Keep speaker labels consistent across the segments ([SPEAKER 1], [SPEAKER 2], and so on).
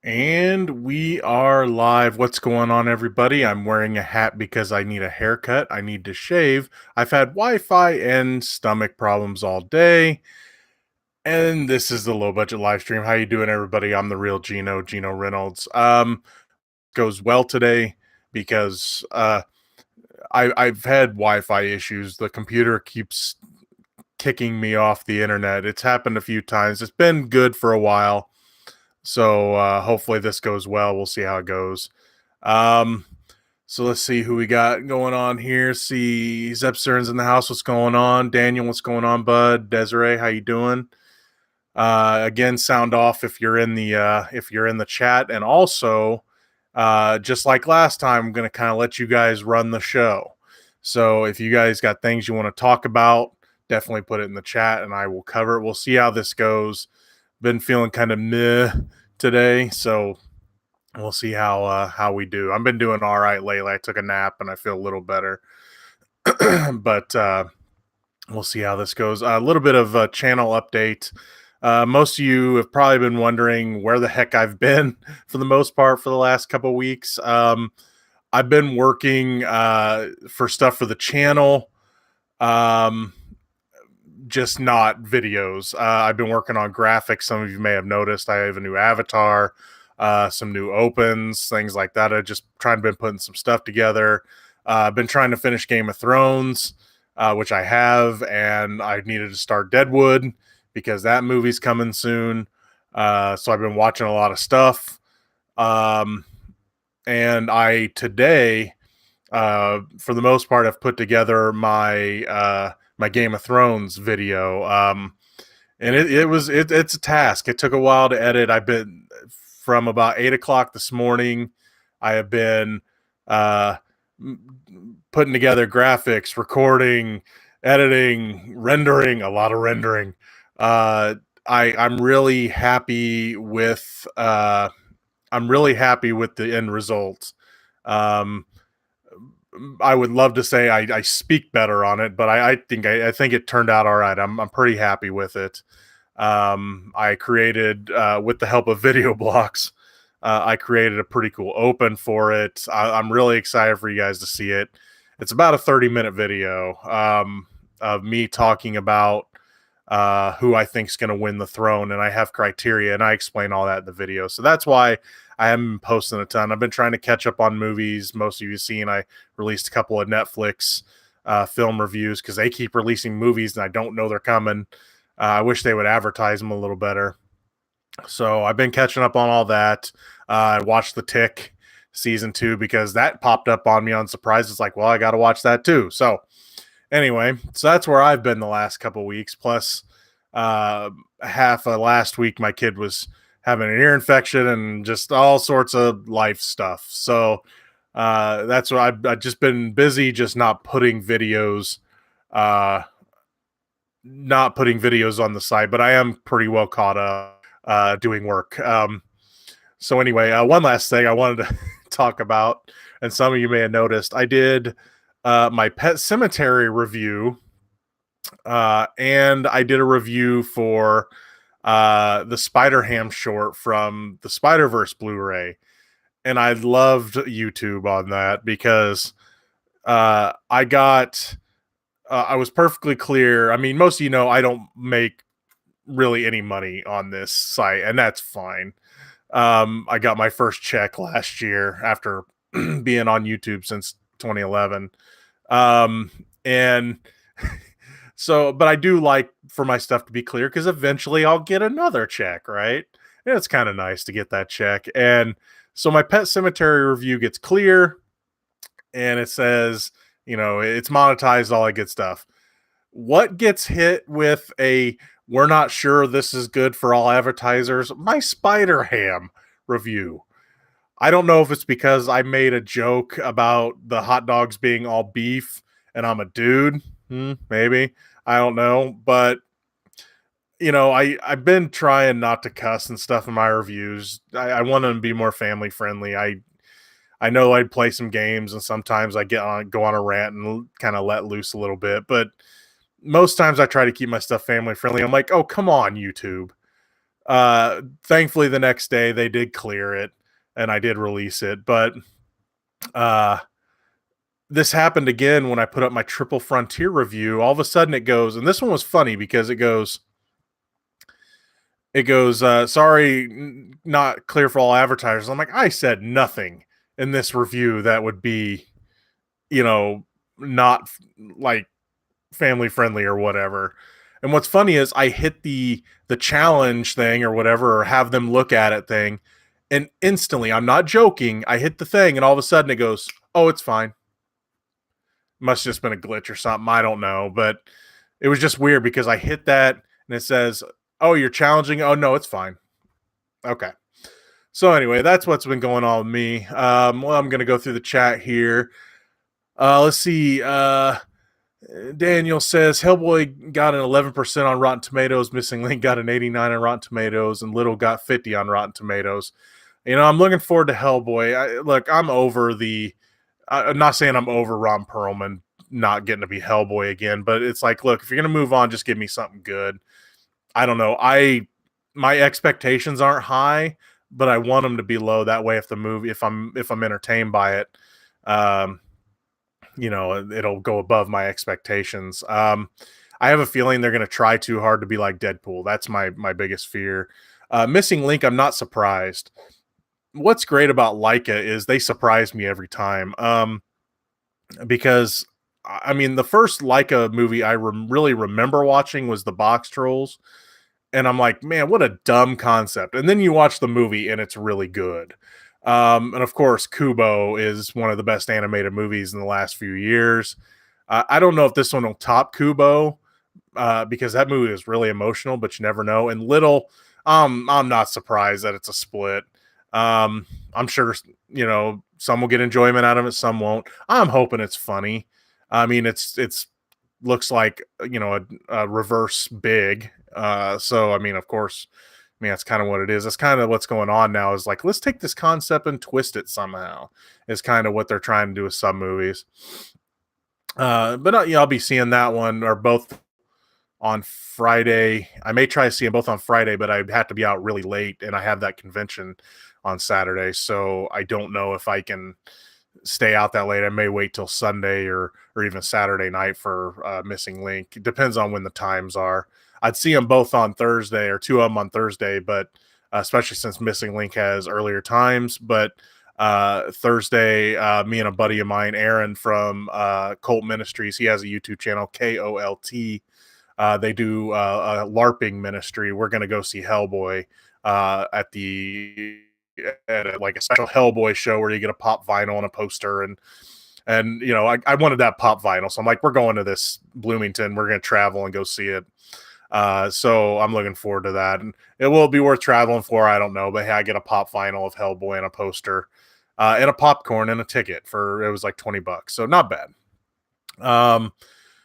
[SPEAKER 1] And we are live. What's going on, everybody? I'm wearing a hat because I need a haircut. I need to shave. I've had Wi-Fi and stomach problems all day. And this is the Low Budget Livestream. How you doing, everybody? I'm the real Gino Reynolds. Goes well today because I've had Wi-Fi issues. The computer keeps kicking me off the internet. It's happened a few times. It's been good for a while. So hopefully this goes well. We'll see how it goes. Um, so let's see who we got going on here. See Zepstern's in the house. What's going on? Daniel, what's going on, bud? Desiree, how you doing? Again, sound off if you're in the chat, and also just like last time, I'm going to kind of let you guys run the show. So if you guys got things you want to talk about, definitely put it in the chat, and I will cover it. We'll see how this goes. Been feeling kind of meh today, so we'll see how we do. I've been doing all right lately. I took a nap and I feel a little better, but we'll see how this goes. A little bit of a channel update. Most of you have probably been wondering where the heck I've been for the most part for the last couple of weeks. I've been working for stuff for the channel. Just not videos. I've been working on graphics. Some of you may have noticed I have a new avatar, some new opens, things like that. I just been putting some stuff together. I've been trying to finish Game of Thrones, which I have, and I needed to start Deadwood because that movie's coming soon. So I've been watching a lot of stuff. And I today, for the most part, have put together my my Game of Thrones video. And it's a task. It took a while to edit. I've been from about 8 o'clock this morning. I have been putting together graphics, recording, editing, rendering, a lot of rendering. I'm really happy with the end result. I would love to say I speak better on it, but I think it turned out all right. I'm pretty happy with it. I created with the help of video blocks. I created a pretty cool open for it. I'm really excited for you guys to see it. It's about a 30-minute video of me talking about who I think is going to win the throne, and I have criteria, and I explain all that in the video. So that's why I haven't been posting a ton. I've been trying to catch up on movies. Most of you have seen I released a couple of Netflix film reviews because they keep releasing movies and I don't know they're coming. I wish they would advertise them a little better. So I've been catching up on all that. I watched The Tick season 2 because that popped up on me on surprise. It's like, well, I got to watch that too. So anyway, so that's where I've been the last couple of weeks. Plus, half of last week, my kid was having an ear infection and just all sorts of life stuff. So that's what I've just been busy, just not putting videos on the site. But I am pretty well caught up doing work. So anyway, one last thing I wanted to talk about, and some of you may have noticed, I did my Pet Cemetery review, and I did a review for the Spider-Ham short from the Spider-Verse Blu-ray, and I loved YouTube on that because I was perfectly clear. I mean, most of you know I don't make really any money on this site, and that's fine. I got my first check last year after being on YouTube since 2011. And so, but I do like for my stuff to be clear because eventually I'll get another check, right? And it's kind of nice to get that check. And so my Pet Cemetery review gets clear and it says, it's monetized, all that good stuff. What gets hit with a we're not sure this is good for all advertisers? My Spider Ham review. I don't know if it's because I made a joke about the hot dogs being all beef and I'm a dude. Maybe. I don't know. But, I've been trying not to cuss and stuff in my reviews. I want them to be more family friendly. I know I'd play some games and sometimes I go on a rant and kind of let loose a little bit. But most times I try to keep my stuff family friendly. I'm like, oh, come on, YouTube. Thankfully, the next day they did clear it, and I did release it. But uh, this happened again when I put up my Triple Frontier review. All of a sudden, it goes, and this one was funny because it goes, sorry, not clear for all advertisers. I'm like, I said nothing in this review that would be, you know, not like family friendly or whatever. And what's funny is I hit the challenge thing or whatever, or have them look at it thing, and instantly, I'm not joking, I hit the thing, and all of a sudden it goes, "Oh, it's fine." Must have just been a glitch or something. I don't know, but it was just weird because I hit that and it says, "Oh, you're challenging." Oh no, it's fine. Okay. So anyway, that's what's been going on with me. Well, I'm gonna go through the chat here. Let's see. Daniel says Hellboy got an 11% on Rotten Tomatoes. Missing Link got an 89 on Rotten Tomatoes, and Little got 50 on Rotten Tomatoes. I'm looking forward to Hellboy. Look, I'm over the. I'm not saying I'm over Ron Perlman not getting to be Hellboy again, but it's like, look, if you're gonna move on, just give me something good. I don't know. My expectations aren't high, but I want them to be low. That way, if I'm entertained by it, um, it'll go above my expectations. I have a feeling they're going to try too hard to be like Deadpool. That's my biggest fear. Missing Link, I'm not surprised. What's great about Leica is they surprise me every time. Because I mean, the first Leica movie I really remember watching was the Box Trolls, and I'm like, man, what a dumb concept. And then you watch the movie, and it's really good. And of course, Kubo is one of the best animated movies in the last few years. I don't know if this one will top Kubo, because that movie is really emotional, but you never know. And Little, I'm not surprised that it's a split. I'm sure some will get enjoyment out of it, some won't. I'm hoping it's funny. I mean, it's looks like a reverse Big. So I mean, of course, I mean that's kind of what it is. That's kind of what's going on now. Is like, let's take this concept and twist it somehow. Is kind of what they're trying to do with some movies. But I'll be seeing that one or both on Friday. I may try to see them both on Friday, but I'd have to be out really late, and I have that convention on Saturday, so I don't know if I can stay out that late. I may wait till Sunday or even Saturday night for Missing Link. It depends on when the times are. I'd see them both on Thursday or two of them on Thursday, but especially since Missing Link has earlier times. But Thursday, me and a buddy of mine, Aaron from Colt Ministries, he has a YouTube channel, KOLT. They do a LARPing ministry. We're going to go see Hellboy at like a special Hellboy show where you get a pop vinyl and a poster, and I wanted that pop vinyl, so I'm like, we're going to this Bloomington, we're going to travel and go see it. So I'm looking forward to that, and it will be worth traveling for. I don't know, but hey, I get a pop vinyl of Hellboy and a poster, and a popcorn and a ticket for it was like $20, so not bad.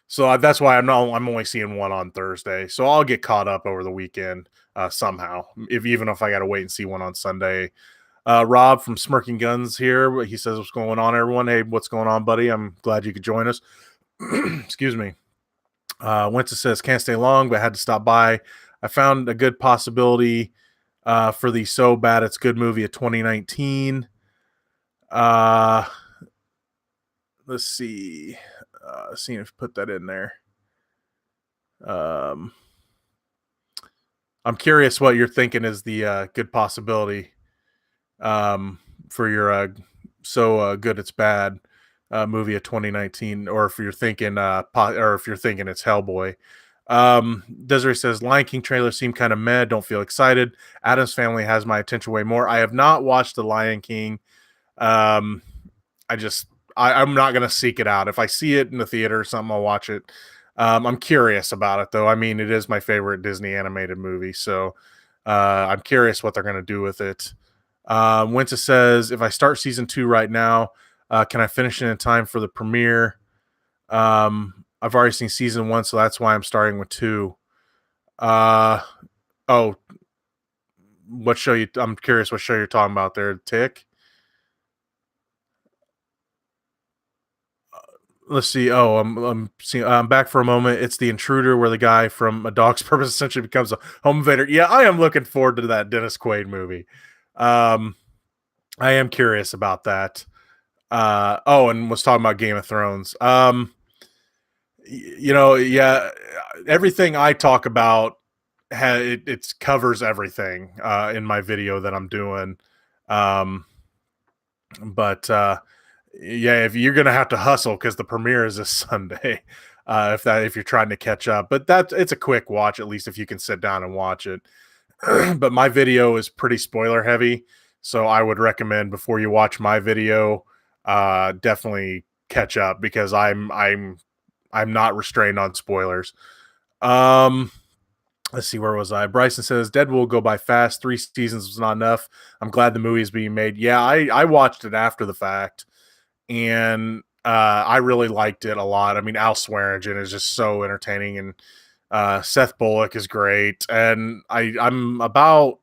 [SPEAKER 1] So that's why I'm only seeing one on Thursday. So I'll get caught up over the weekend somehow, even if I got to wait and see one on Sunday. Rob from Smirking Guns here. He says, "What's going on, everyone? Hey, what's going on, buddy? I'm glad you could join us." Excuse me. Winter says, "Can't stay long, but had to stop by. I found a good possibility for the So Bad It's Good movie of 2019. Let's see. Seeing if put that in there. I'm curious what you're thinking is the good possibility for your So Good It's Bad movie of 2019, or if you're thinking it's Hellboy. Desiree says, Lion King trailer seemed kind of meh, don't feel excited. Adam's Family has my attention way more. I have not watched the Lion King. I'm not gonna seek it out. If I see it in the theater or something, I'll watch it. I'm curious about it though. I mean, it is my favorite Disney animated movie, so I'm curious what they're gonna do with it. Winter says, if I start season 2 right now, can I finish it in time for the premiere? I've already seen season 1, so that's why I'm starting with 2. Oh, what show you? I'm curious what show you're talking about there. Tick. let's see. Oh, I'm back for a moment. It's The Intruder, where the guy from A Dog's Purpose essentially becomes a home invader. Yeah, I am looking forward to that Dennis Quaid movie. Um, I am curious about that. Oh, and was talking about Game of Thrones. Yeah, everything I talk about it covers everything in my video that I'm doing. Um, but yeah, if you're gonna have to hustle because the premiere is this Sunday, if you're trying to catch up, but that it's a quick watch at least if you can sit down and watch it. But my video is pretty spoiler heavy, so I would recommend before you watch my video, definitely catch up because I'm not restrained on spoilers. Um, let's see, where was I? Bryson says Deadpool will go by fast. 3 seasons was not enough. I'm glad the movie is being made. Yeah, I watched it after the fact, and I really liked it a lot. I mean, Al Swearingen is just so entertaining, and Seth Bullock is great. And I'm like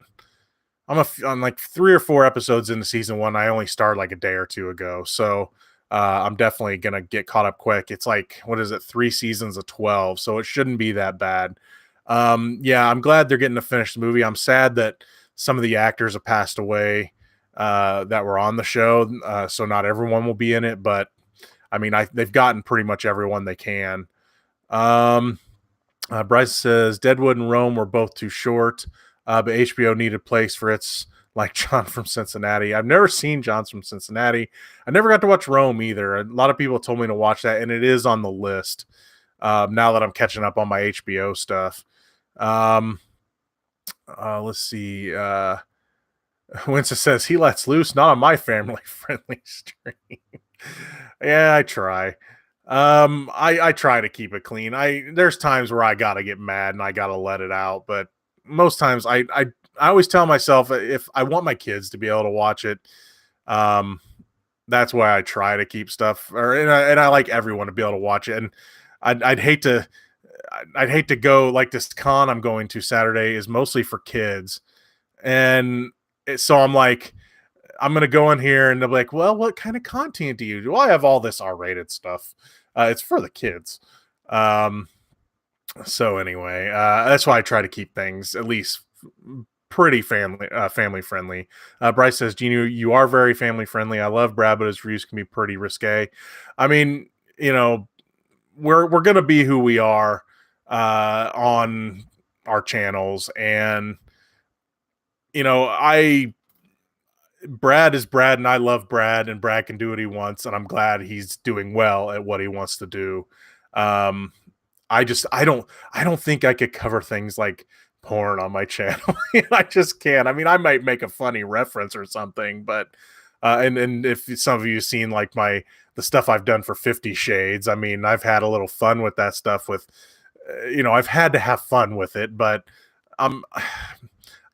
[SPEAKER 1] 3 or 4 episodes into season one. I only started like a day or two ago, so I'm definitely gonna get caught up quick. It's like, what is it, 3 seasons of 12, so it shouldn't be that bad. Yeah, I'm glad they're getting to finish the movie. I'm sad that some of the actors have passed away that were on the show, so not everyone will be in it. But I mean, they've gotten pretty much everyone they can. Um, Bryce says Deadwood and Rome were both too short, but HBO needed a place for its like John from Cincinnati. I've never seen John from Cincinnati. I never got to watch Rome either. A lot of people told me to watch that, and it is on the list now that I'm catching up on my HBO stuff. Um, let's see. Winston says he lets loose, not on my family friendly stream. Yeah, I try. I try to keep it clean. There's times where I gotta get mad and I gotta let it out, but most times I always tell myself if I want my kids to be able to watch it, um, that's why I try to keep stuff, and I like everyone to be able to watch it. And I'd hate to I'd hate to go like this con I'm going to Saturday is mostly for kids, and so I'm like, I'm gonna go in here and they'll be like, "Well, what kind of content do you do?" I have all this R-rated stuff. It's for the kids. Um, so anyway, that's why I try to keep things at least pretty family friendly. Bryce says, "Gene, you are very family friendly. I love Brad, but his reviews can be pretty risque." I mean, you know, we're gonna be who we are on our channels, and I Brad is Brad, and I love Brad, and Brad can do what he wants, and I'm glad he's doing well at what he wants to do. Um, I don't think I could cover things like porn on my channel. I just can't. I mean, I might make a funny reference or something, but and if some of you have seen like the stuff I've done for 50 Shades, I mean, I've had a little fun with that stuff with I've had to have fun with it, but um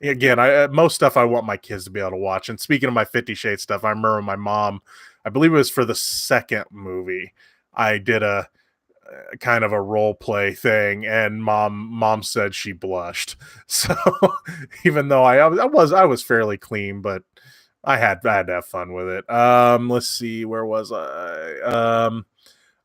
[SPEAKER 1] again, most stuff I want my kids to be able to watch. And speaking of my 50 Shades stuff, I remember my mom, I believe it was for the second movie, I did a kind of a role play thing, and mom said she blushed. So even though I was fairly clean, but I had to have fun with it. Let's see, where was I?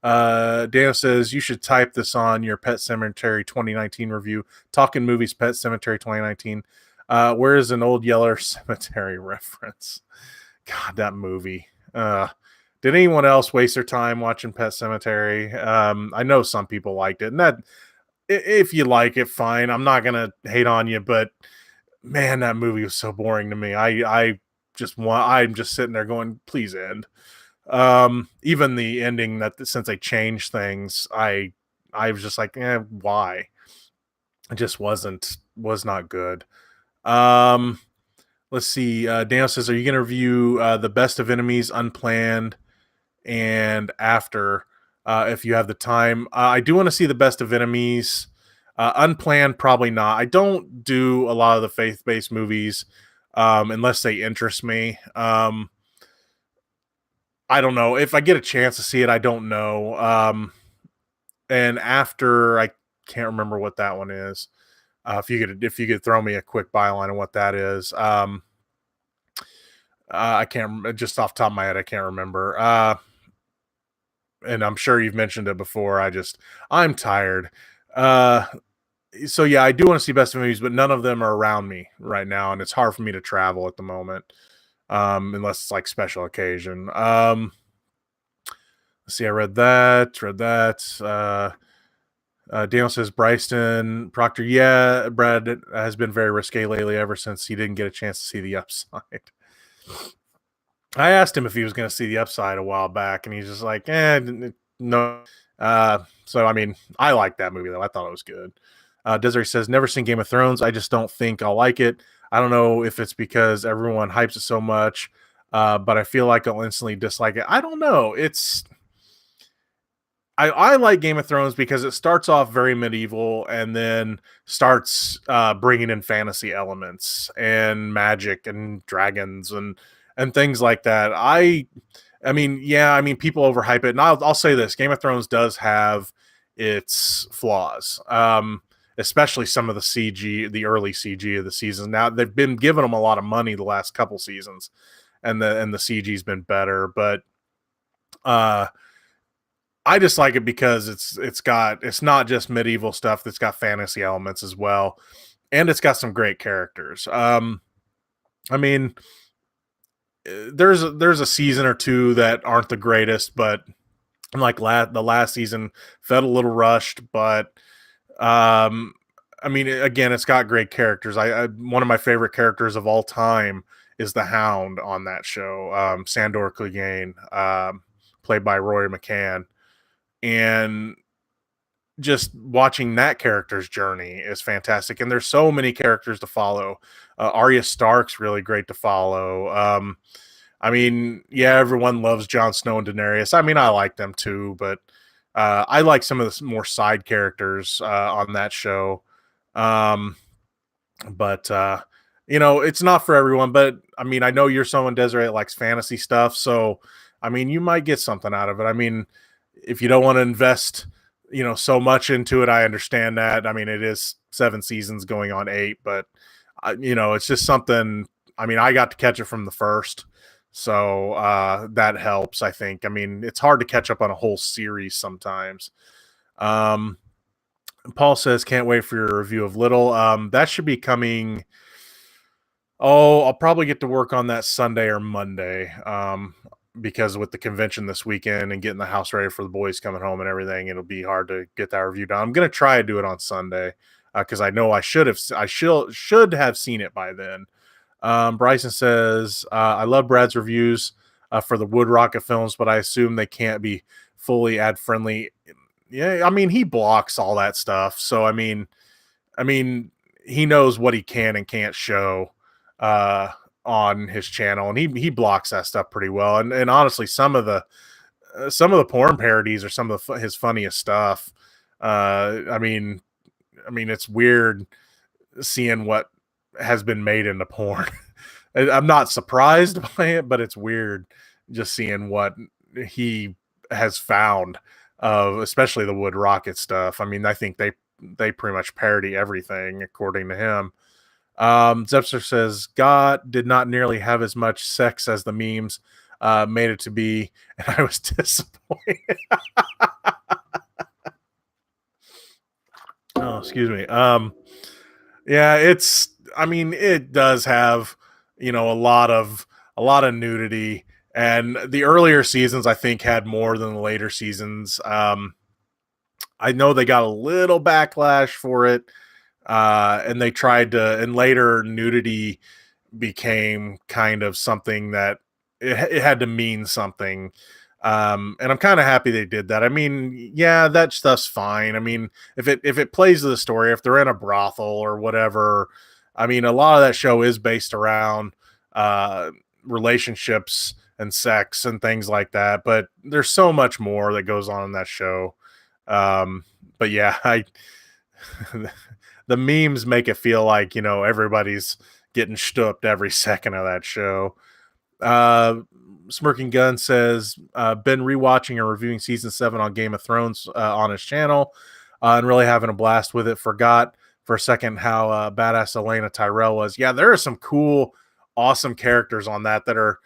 [SPEAKER 1] Daniel says you should type this on your Pet Cemetery 2019 review. Talking Movies Pet Cemetery 2019. Where is an old Yeller Cemetery reference? God, that movie. Did anyone else waste their time watching Pet Cemetery? I know some people liked it, and that if you like it, fine. I'm not gonna hate on you, but man, that movie was so boring to me. I'm just sitting there going, please end. Even the ending that since they changed things, I was just like, why? It just was not good. Um, let's see. Daniel says, "Are you going to review the Best of Enemies Unplanned and After if you have the time?" I do want to see the Best of Enemies. Unplanned, probably not. I don't do a lot of the faith-based movies unless they interest me. I don't know if I get a chance to see it. I don't know. And After, I can't remember what that one is. If you could throw me a quick byline on what that is. I can't just off the top of my head. I can't remember. and I'm sure you've mentioned it before. I'm tired. Uh, so yeah, I do want to see best of movies, but none of them are around me right now, and it's hard for me to travel at the moment, unless it's like special occasion. Let's see, I read that. Daniel says Bryson Proctor, yeah, Brad has been very risque lately ever since he didn't get a chance to see the upside. I asked him if he was going to see the upside a while back, and he's just like, no. So, I mean, I like that movie, though. I thought it was good. Desiree says, never seen Game of Thrones. I just don't think I'll like it. I don't know if it's because everyone hypes it so much, but I feel like I'll instantly dislike it. I don't know. I like Game of Thrones because it starts off very medieval and then starts bringing in fantasy elements and magic and dragons and things like that. I mean, yeah, I mean, people overhype it, and I'll say this: Game of Thrones does have its flaws, especially some of the CG, the early CG of the season. Now they've been giving them a lot of money the last couple seasons, and the CG's been better, but I just like it because it's not just medieval stuff, that's got fantasy elements as well, and it's got some great characters. I mean, there's a season or two that aren't the greatest, but like the last season felt a little rushed, but I mean, again, it's got great characters. I one of my favorite characters of all time is the Hound on that show, Sandor Clegane, played by Rory McCann, and just watching that character's journey is fantastic. And there's so many characters to follow. Arya Stark's really great to follow. I mean, yeah, everyone loves Jon Snow and Daenerys. I mean, I like them too, but I like some of the more side characters on that show. But you know, it's not for everyone. But I mean, I know you're someone, Desiree, that likes fantasy stuff, so I mean, you might get something out of it. I mean, if you don't want to invest, so much into it, I understand that. I mean, it is 7 seasons going on 8, but it's just something. I mean, I got to catch it from the first, so that helps, I think. I mean, it's hard to catch up on a whole series sometimes. Paul says, can't wait for your review of Little. That should be coming. Oh, I'll probably get to work on that Sunday or Monday. Because with the convention this weekend and getting the house ready for the boys coming home and everything, it'll be hard to get that review done. I'm going to try to do it on Sunday because I know I should have seen it by then. Bryson says, I love Brad's reviews for the Wood Rocket films, but I assume they can't be fully ad friendly. Yeah, I mean, he blocks all that stuff. So, I mean, he knows what he can and can't show on his channel, and he blocks that stuff pretty well. And honestly, some of the porn parodies are some of his funniest stuff. I mean, it's weird seeing what has been made into porn. I'm not surprised by it, but it's weird just seeing what he has found of, especially the Wood Rocket stuff. I mean, I think they pretty much parody everything according to him. Zepster says, God did not nearly have as much sex as the memes made it to be, and I was disappointed. Oh, excuse me. Yeah, it does have, a lot of nudity, and the earlier seasons I think had more than the later seasons. I know they got a little backlash for it. And they tried to, and later nudity became kind of something that it had to mean something. And I'm kind of happy they did that. I mean, yeah, that stuff's fine. I mean, if it plays to the story, if they're in a brothel or whatever, I mean, a lot of that show is based around relationships and sex and things like that. But there's so much more that goes on in that show. But yeah, the memes make it feel like, everybody's getting stooped every second of that show. Smirking Gun says, been rewatching and reviewing season 7 on Game of Thrones on his channel and really having a blast with it. Forgot for a second how badass Elena Tyrell was. Yeah, there are some cool, awesome characters on that are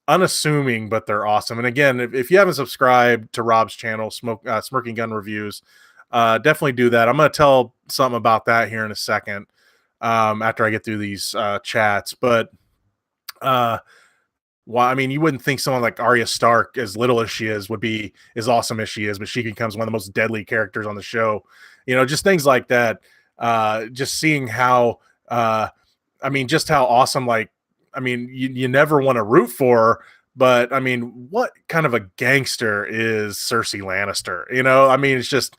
[SPEAKER 1] unassuming, but they're awesome. And again, if you haven't subscribed to Rob's channel, Smirking Gun Reviews, definitely do that. I'm going to tell something about that here in a second, after I get through these chats. But well, I mean, you wouldn't think someone like Arya Stark, as little as she is, would be as awesome as she is, but she becomes one of the most deadly characters on the show. Just things like that. Just seeing how, I mean, just how awesome. Like, I mean, you never want to root for her, but I mean, what kind of a gangster is Cersei Lannister? I mean, it's just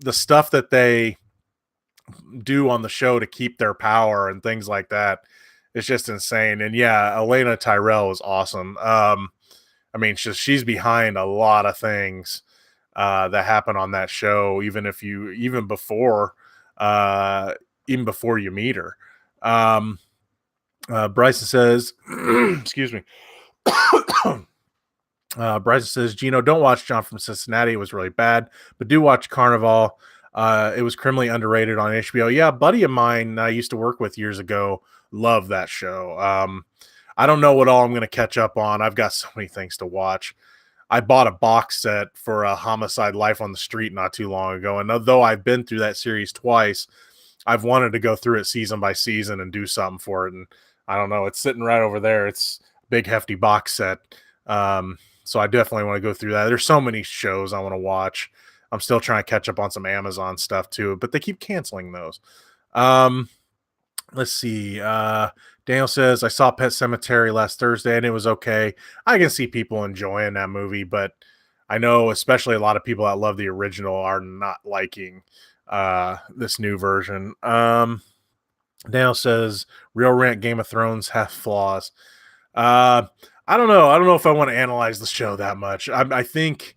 [SPEAKER 1] the stuff that they do on the show to keep their power and things like that. It's just insane. And yeah, Elena Tyrell is awesome. I mean, she's behind a lot of things that happen on that show, even before you meet her. Bryson says, excuse me. Bryson says, Gino, don't watch John from Cincinnati. It was really bad, but do watch Carnival. It was criminally underrated on HBO. Yeah, a buddy of mine I used to work with years ago loved that show. I don't know what all I'm going to catch up on. I've got so many things to watch. I bought a box set for Homicide: Life on the Street not too long ago, and though I've been through that series twice, I've wanted to go through it season by season and do something for it. And I don't know, it's sitting right over there. It's a big, hefty box set. So I definitely want to go through that. There's so many shows I want to watch. I'm still trying to catch up on some Amazon stuff too, but they keep canceling those. Let's see. Daniel says, I saw Pet Sematary last Thursday and it was okay. I can see people enjoying that movie, but I know especially a lot of people that love the original are not liking this new version. Daniel says, Real Rant, Game of Thrones have flaws. I don't know. I don't know if I want to analyze the show that much. I think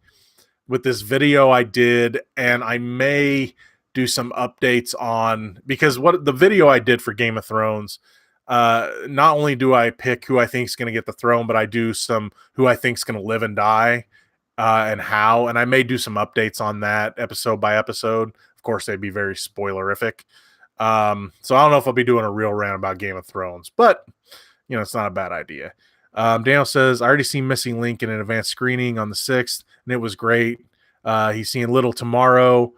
[SPEAKER 1] with this video I did, and I may do some updates on, because what the video I did for Game of Thrones, not only do I pick who I think is going to get the throne, but I do some who I think is going to live and die, and how, and I may do some updates on that episode by episode. Of course, they'd be very spoilerific. So I don't know if I'll be doing a real rant about Game of Thrones, but it's not a bad idea. Daniel says, I already seen Missing Link in an advanced screening on the 6th, and it was great. He's seeing Little tomorrow,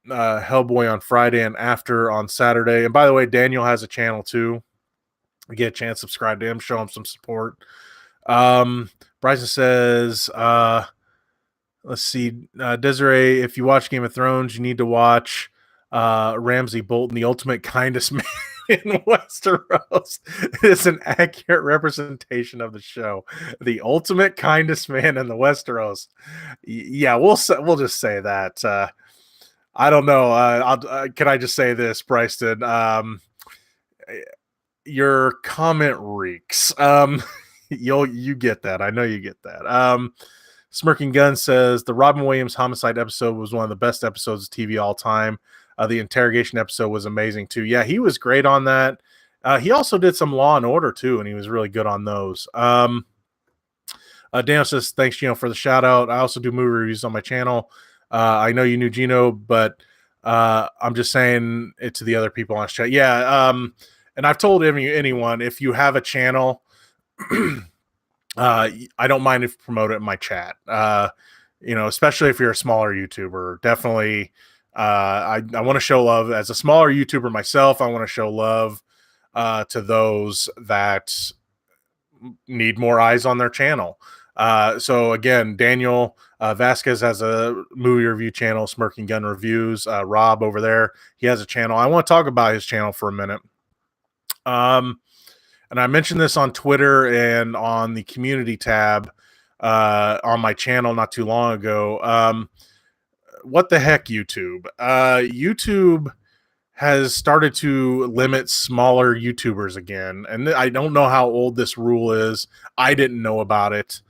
[SPEAKER 1] Hellboy on Friday, and After on Saturday. And by the way, Daniel has a channel too. You get a chance, subscribe to him, show him some support. Bryson says, let's see, Desiree, if you watch Game of Thrones, you need to watch Ramsay Bolton, the ultimate kindest man in Westeros. It's an accurate representation of the show. The ultimate kindest man in the Westeros. Yeah, we'll just say that. I don't know. Can I just say this, Bryson? Your comment reeks. You get that. I know you get that. Smirking Gun says the Robin Williams homicide episode was one of the best episodes of TV all time. The interrogation episode was amazing too. Yeah, he was great on that. He also did some Law and Order too, and he was really good on those. Daniel says, thanks, Gino, for the shout out. I also do movie reviews on my channel. I know you knew Gino, but I'm just saying it to the other people on chat. Yeah, and I've told anyone, if you have a channel, I don't mind if you promote it in my chat. Especially if you're a smaller YouTuber. Definitely, I want to show love. As a smaller YouTuber myself, I want to show love to those that need more eyes on their channel. So again, Daniel Vasquez has a movie review channel, Smirking Gun Reviews. Rob over there, he has a channel. I want to talk about his channel for a minute. And I mentioned this on Twitter and on the community tab on my channel not too long ago. What the heck, YouTube? YouTube has started to limit smaller YouTubers again. And I don't know how old this rule is. I didn't know about it.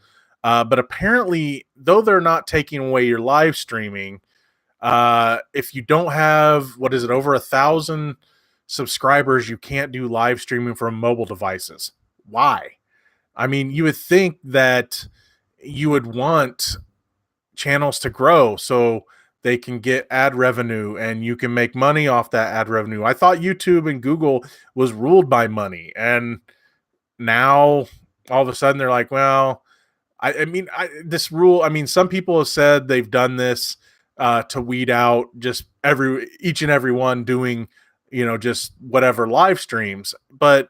[SPEAKER 1] But apparently, though they're not taking away your live streaming, if you don't have, over 1,000 subscribers, you can't do live streaming from mobile devices. Why? I mean, you would think that you would want channels to grow so they can get ad revenue and you can make money off that ad revenue. I thought YouTube and Google was ruled by money, and now all of a sudden they're like, well, this rule. I mean, some people have said they've done this to weed out just each and every one doing, just whatever live streams, but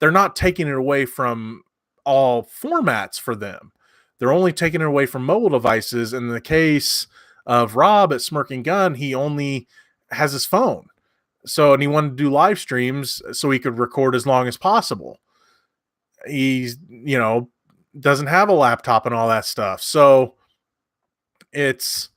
[SPEAKER 1] they're not taking it away from all formats for them. They're only taking it away from mobile devices. In the case of Rob at Smirking Gun, he only has his phone. So, and he wanted to do live streams so he could record as long as possible. He's, doesn't have a laptop and all that stuff. So it's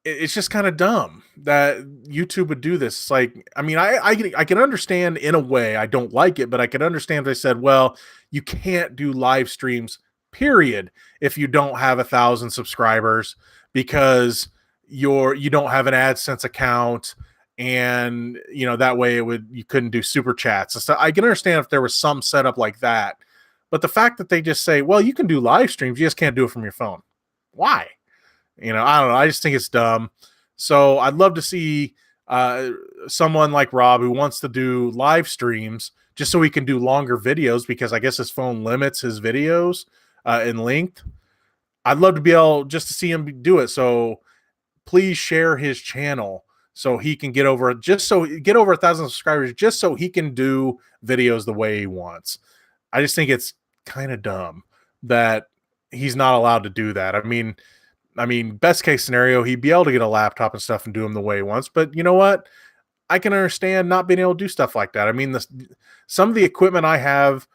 [SPEAKER 1] just kind of dumb that YouTube would do this. It's like, I mean, I can understand in a way. I don't like it, but I can understand if they said, well, you can't do live streams, period, if you don't have 1,000 subscribers because you don't have an AdSense account, and that way you couldn't do super chats. So I can understand if there was some setup like that, but the fact that they just say, well, you can do live streams, you just can't do it from your phone. Why? I don't know. I just think it's dumb. So I'd love to see someone like Rob who wants to do live streams just so he can do longer videos, because I guess his phone limits his videos in length. I'd love to be able just to see him do it. So please share his channel so he can get over 1,000 subscribers, just so he can do videos the way he wants. I just think it's kind of dumb that he's not allowed to do that. I mean, best case scenario, he'd be able to get a laptop and stuff and do them the way he wants. But you know what? I can understand not being able to do stuff like that. I mean, some of the equipment I have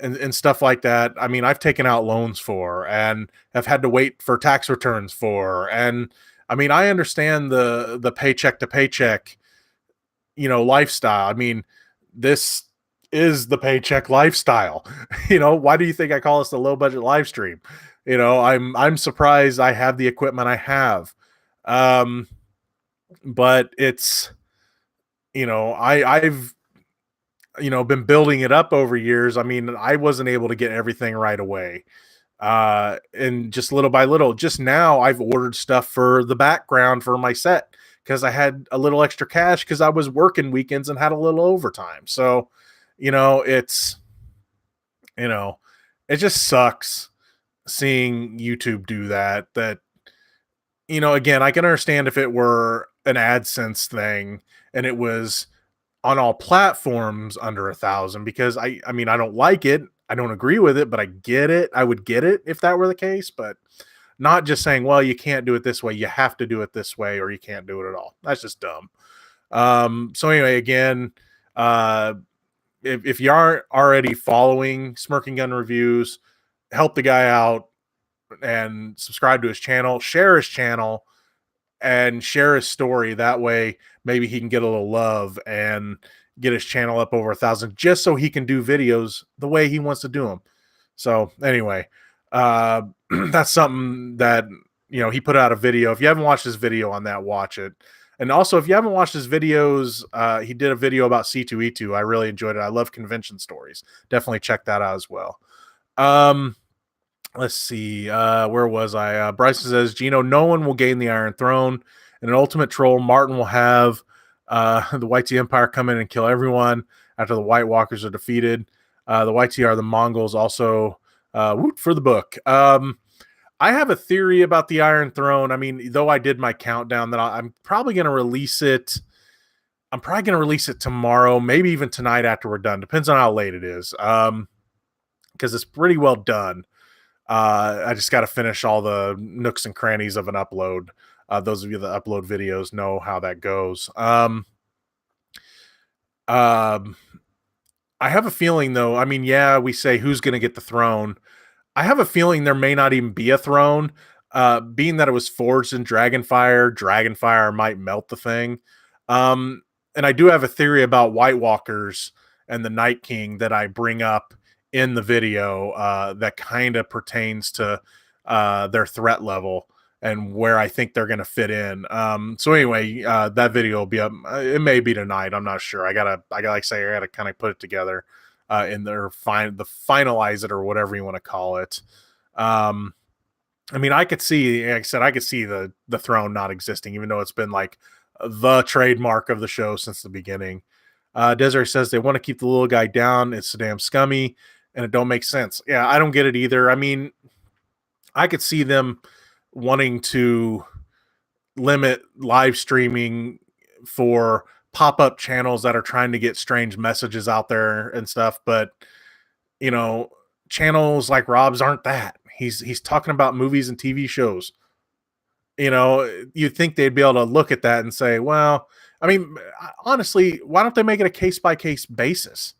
[SPEAKER 1] and stuff like that, I mean, I've taken out loans for and have had to wait for tax returns for. And I mean, I understand the paycheck to paycheck, lifestyle. I mean, this is the paycheck lifestyle. Why do you think I call this the low budget live stream? I'm surprised I have the equipment I have. But it's, I've, been building it up over years. I mean, I wasn't able to get everything right away. And just little by little, just now I've ordered stuff for the background for my set because I had a little extra cash because I was working weekends and had a little overtime. So, it's, it just sucks seeing YouTube do that. Again, I can understand if it were an AdSense thing and it was on all platforms under 1,000, because I mean, I don't like it. I don't agree with it, but I get it. I would get it if that were the case, but not just saying, well, you can't do it this way. You have to do it this way, or you can't do it at all. That's just dumb. So anyway, again, if you aren't already following Smirking Gun Reviews, help the guy out and subscribe to his channel, share his channel, and share his story. That way, maybe he can get a little love and get his channel up over 1,000, just so he can do videos the way he wants to do them. So anyway, that's something that, he put out a video. If you haven't watched his video on that, watch it. And also, if you haven't watched his videos, he did a video about C2E2. I really enjoyed it. I love convention stories. Definitely check that out as well. Let's see. Where was I? Bryson says, Gino, no one will gain the Iron Throne. In an ultimate troll, Martin will have the White Tea Empire come in and kill everyone after the White Walkers are defeated. The White Tea are the Mongols also. Woot for the book. I have a theory about the Iron Throne. I mean, though I did my countdown, that I'm probably going to release it. I'm probably going to release it tomorrow, maybe even tonight after we're done. Depends on how late it is. Because it's pretty well done. I just got to finish all the nooks and crannies of an upload. Those of you that upload videos know how that goes. I have a feeling, though. I mean, yeah, we say who's going to get the throne. I have a feeling there may not even be a throne. Being that it was forged in Dragonfire might melt the thing. And I do have a theory about White Walkers and the Night King that I bring up in the video that kind of pertains to their threat level and where I think they're going to fit in. So anyway, that video will be up. It may be tonight. I'm not sure. I gotta kind of put it together in their finalize it, or whatever you want to call it. I mean, I could see, like I said, I could see the throne not existing, even though it's been like the trademark of the show since the beginning. Desiree says they want to keep the little guy down. It's so damn scummy. and it don't make sense. Yeah, I don't get it either. I mean, I could see them wanting to limit live streaming for pop-up channels that are trying to get strange messages out there and stuff, but you know, channels like Rob's aren't that. He's talking about movies and TV shows. You know, you'd think they'd be able to look at that and say, well, I mean, honestly, why don't they make it a case by case basis?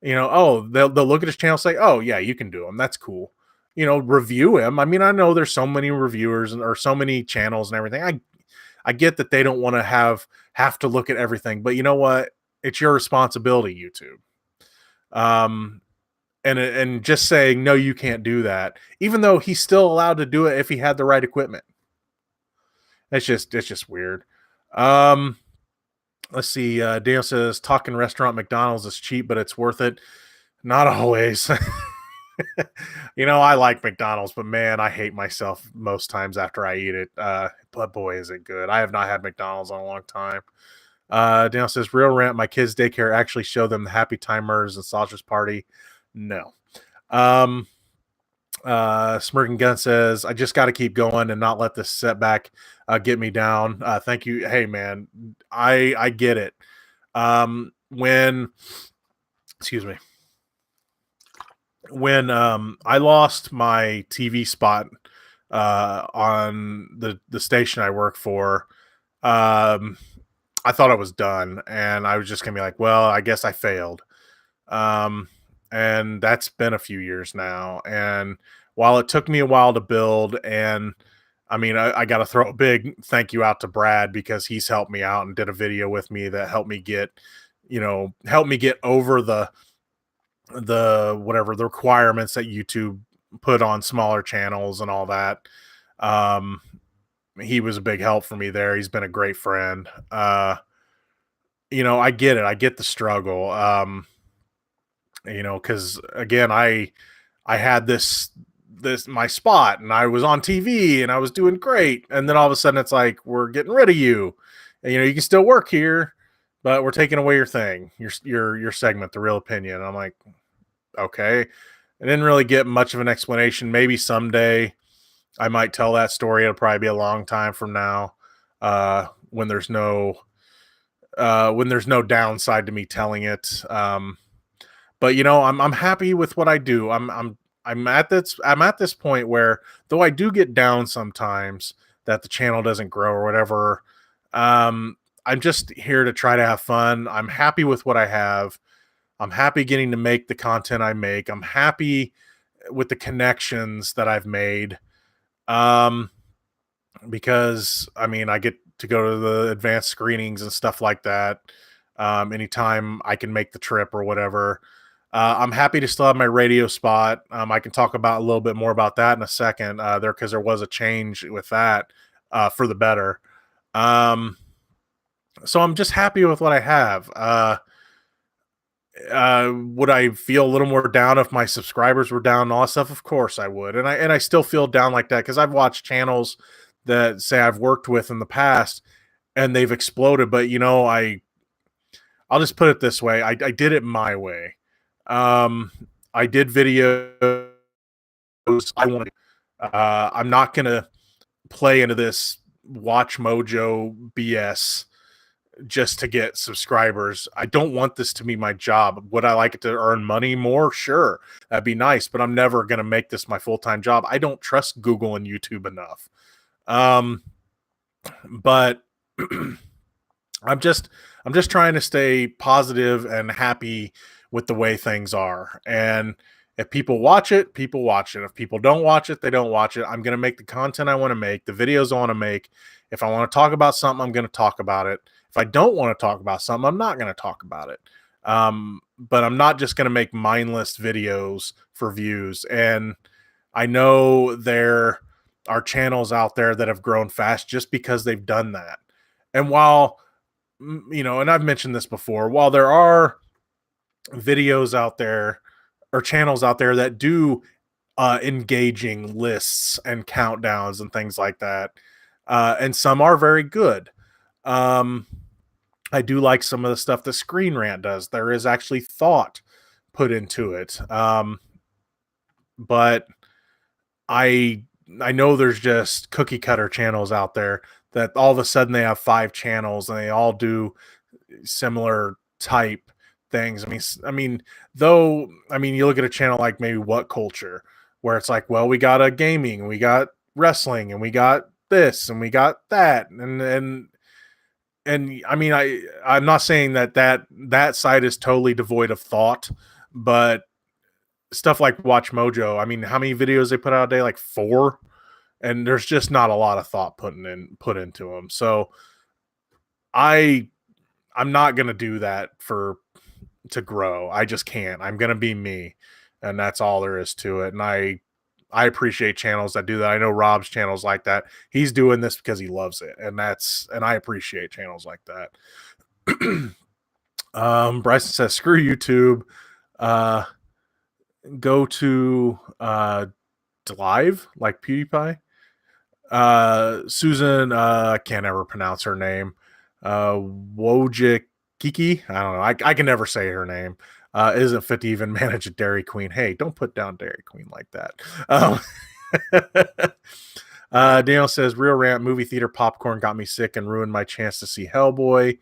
[SPEAKER 1] You know, oh, they'll look at his channel and say, oh yeah, you can do them. That's cool. You know, review him. I mean, I know there's so many reviewers or so many channels and everything. I get that they don't want to have to look at everything, but you know what? It's your responsibility, YouTube. Um, and just saying no, you can't do that, even though he's still allowed to do it if he had the right equipment. It's just weird. Um, let's see. Daniel says talking restaurant McDonald's is cheap, but it's worth it. Not always. You know, I like McDonald's, but man, I hate myself most times after I eat it. But boy, is it good. I have not had McDonald's in a long time. Daniel says, real rant, my kids' daycare actually show them the Happy Timers and Sausage Party. No. Um, Smirking Gun says, I just got to keep going and not let this setback get me down. Thank you. Hey, man, I get it. When, excuse me, when I lost my TV spot on the station I work for, I thought I was done, and I was just gonna be like, well, I guess I failed. Um, and that's been a few years now. And while it took me a while to build, and I mean, I got to throw a big thank you out to Brad because he's helped me out and did a video with me that helped me get, help me get over the whatever the requirements that YouTube put on smaller channels and all that. Um, he was a big help for me there. He's been a great friend. I get it. I get the struggle. Because again, I had this my spot and I was on TV and I was doing great, and then all of a sudden it's like we're getting rid of you. And, you can still work here, but we're taking away your thing, your segment, the real opinion. I'm like, okay. I didn't really get much of an explanation. Maybe someday I might tell that story. It'll probably be a long time from now, when there's no downside to me telling it. But I'm happy with what I do. I'm at this point where, though I do get down sometimes that the channel doesn't grow or whatever, I'm just here to try to have fun. I'm happy with what I have. I'm happy getting to make the content I make. I'm happy with the connections that I've made. Because I mean, I get to go to the advanced screenings and stuff like that. Anytime I can make the trip or whatever. I'm happy to still have my radio spot. I can talk about a little bit more about that in a second, because there was a change with that, for the better. So I'm just happy with what I have. Would I feel a little more down if my subscribers were down and all that stuff? Of course I would. And I still feel down like that because I've watched channels that say I've worked with in the past and they've exploded. But I'll just put it this way. I did it my way. I did videos I wanted. I'm not gonna play into this watch mojo BS just to get subscribers. I don't want this to be my job. Would I like it to earn money more? Sure, that'd be nice, but I'm never gonna make this my full-time job. I don't trust Google and YouTube enough. But I'm just trying to stay positive and happy with the way things are. And if people watch it, people watch it. If people don't watch it, they don't watch it. I'm going to make the content I want to make, the videos I want to make. If I want to talk about something, I'm going to talk about it. If I don't want to talk about something, I'm not going to talk about it. But I'm not just going to make mindless videos for views. And I know there are channels out there that have grown fast just because they've done that. And while, and I've mentioned this before, while there are videos out there or channels out there that do engaging lists and countdowns and things like that, and some are very good. I do like some of the stuff that Screen Rant does. There is actually thought put into it. but I I know there's just cookie cutter channels out there that all of a sudden they have 5 channels and they all do similar type things. You look at a channel like maybe What Culture, where it's like, well, we got a gaming, we got wrestling, and we got this, and we got that, and I'm not saying that site is totally devoid of thought, but stuff like Watch Mojo, I mean, how many videos they put out a day? Like 4, and there's just not a lot of thought put into them. So I I'm not gonna do that to grow. I just can't. I'm gonna be me, and that's all there is to it. And I appreciate channels that do that. I know Rob's channels like that. He's doing this because he loves it, and I appreciate channels like that. Bryson says, "Screw YouTube. Uh, go to live like PewDiePie." Susan, I can't ever pronounce her name. Wojcicki, I don't know. I can never say her name. Isn't fit to even manage a Dairy Queen. Hey, don't put down Dairy Queen like that. Daniel says, real rant, movie theater popcorn got me sick and ruined my chance to see Hellboy.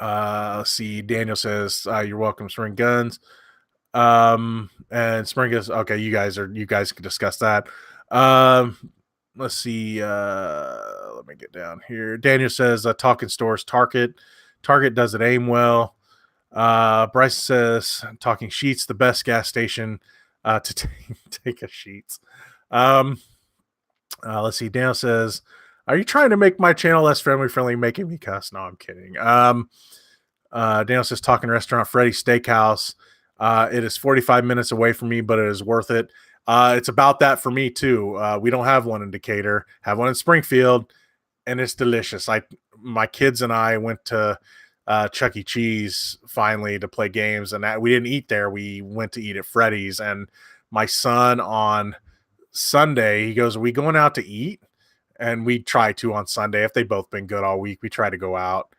[SPEAKER 1] Let's see. Daniel says, you're welcome, Spring Guns. And Spring is okay. You guys can discuss that. Let's see. Let me get down here. Daniel says, talking stores, Target does it aim well. Bryce says, talking sheets, the best gas station to take a sheets. Let's see. Daniel says, are you trying to make my channel less family friendly, making me cuss? No, I'm kidding. Daniel says, talking restaurant, Freddy's Steakhouse. It is 45 minutes away from me, but it is worth it. It's about that for me too. We don't have one in Decatur, have one in Springfield, and it's delicious. My kids and I went to Chuck E. Cheese finally to play games, and we didn't eat there. We went to eat at Freddy's, and my son on Sunday, he goes, are we going out to eat? And we try to on Sunday. If they've both been good all week, we try to go out.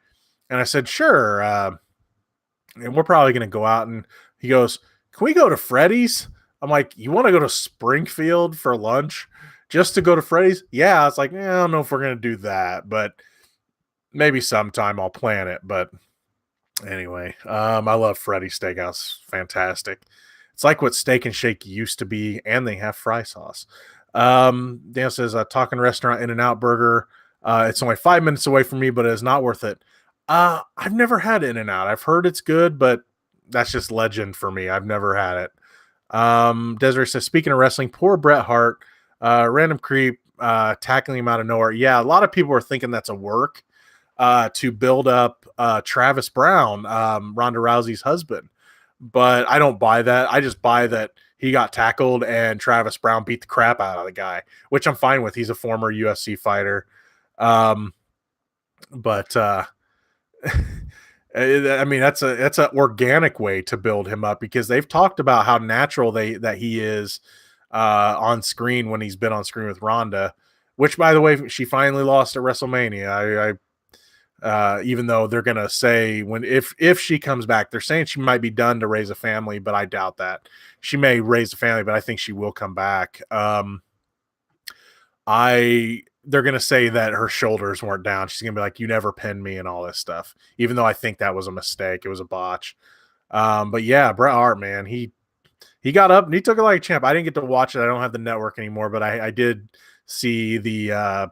[SPEAKER 1] And I said, sure. And we're probably going to go out. And he goes, can we go to Freddy's? I'm like, you want to go to Springfield for lunch just to go to Freddy's? Yeah. It's like, I don't know if we're going to do that, but maybe sometime I'll plan it. But anyway, I love Freddy's Steakhouse. Fantastic. It's like what Steak and Shake used to be, and they have fry sauce. Dan says, talking restaurant, In-N-Out Burger. It's only 5 minutes away from me, but it is not worth it. I've never had In-N-Out. I've heard it's good, but that's just legend for me. I've never had it. Desiree says, speaking of wrestling, poor Bret Hart, random creep, tackling him out of nowhere. Yeah, a lot of people are thinking that's a work to build up Travis Brown, Ronda Rousey's husband. But I don't buy that. I just buy that he got tackled and Travis Brown beat the crap out of the guy, which I'm fine with. He's a former UFC fighter. But I mean, that's an organic way to build him up, because they've talked about how natural that he is on screen when he's been on screen with Ronda, which, by the way, she finally lost at WrestleMania. Even though they're gonna say if she comes back, they're saying she might be done to raise a family, but I doubt that. She may raise a family, but I think she will come back. They're gonna say that her shoulders weren't down. She's gonna be like, "You never pinned me," and all this stuff. Even though I think that was a mistake, it was a botch. But yeah, Bret Hart, man, he got up and he took it like a champ. I didn't get to watch it. I don't have the network anymore, but I did see a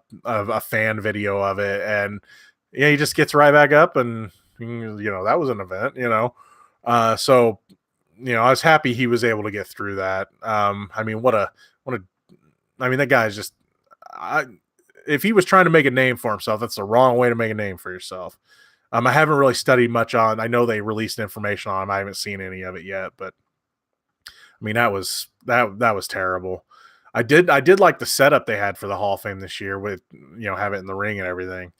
[SPEAKER 1] fan video of it, and yeah, he just gets right back up, and that was an event, so I was happy he was able to get through that. I mean, that guy's just, if he was trying to make a name for himself, that's the wrong way to make a name for yourself. I haven't really studied much on, I know they released information on him. I haven't seen any of it yet, but I mean, that was terrible. I did like the setup they had for the Hall of Fame this year with, have it in the ring and everything.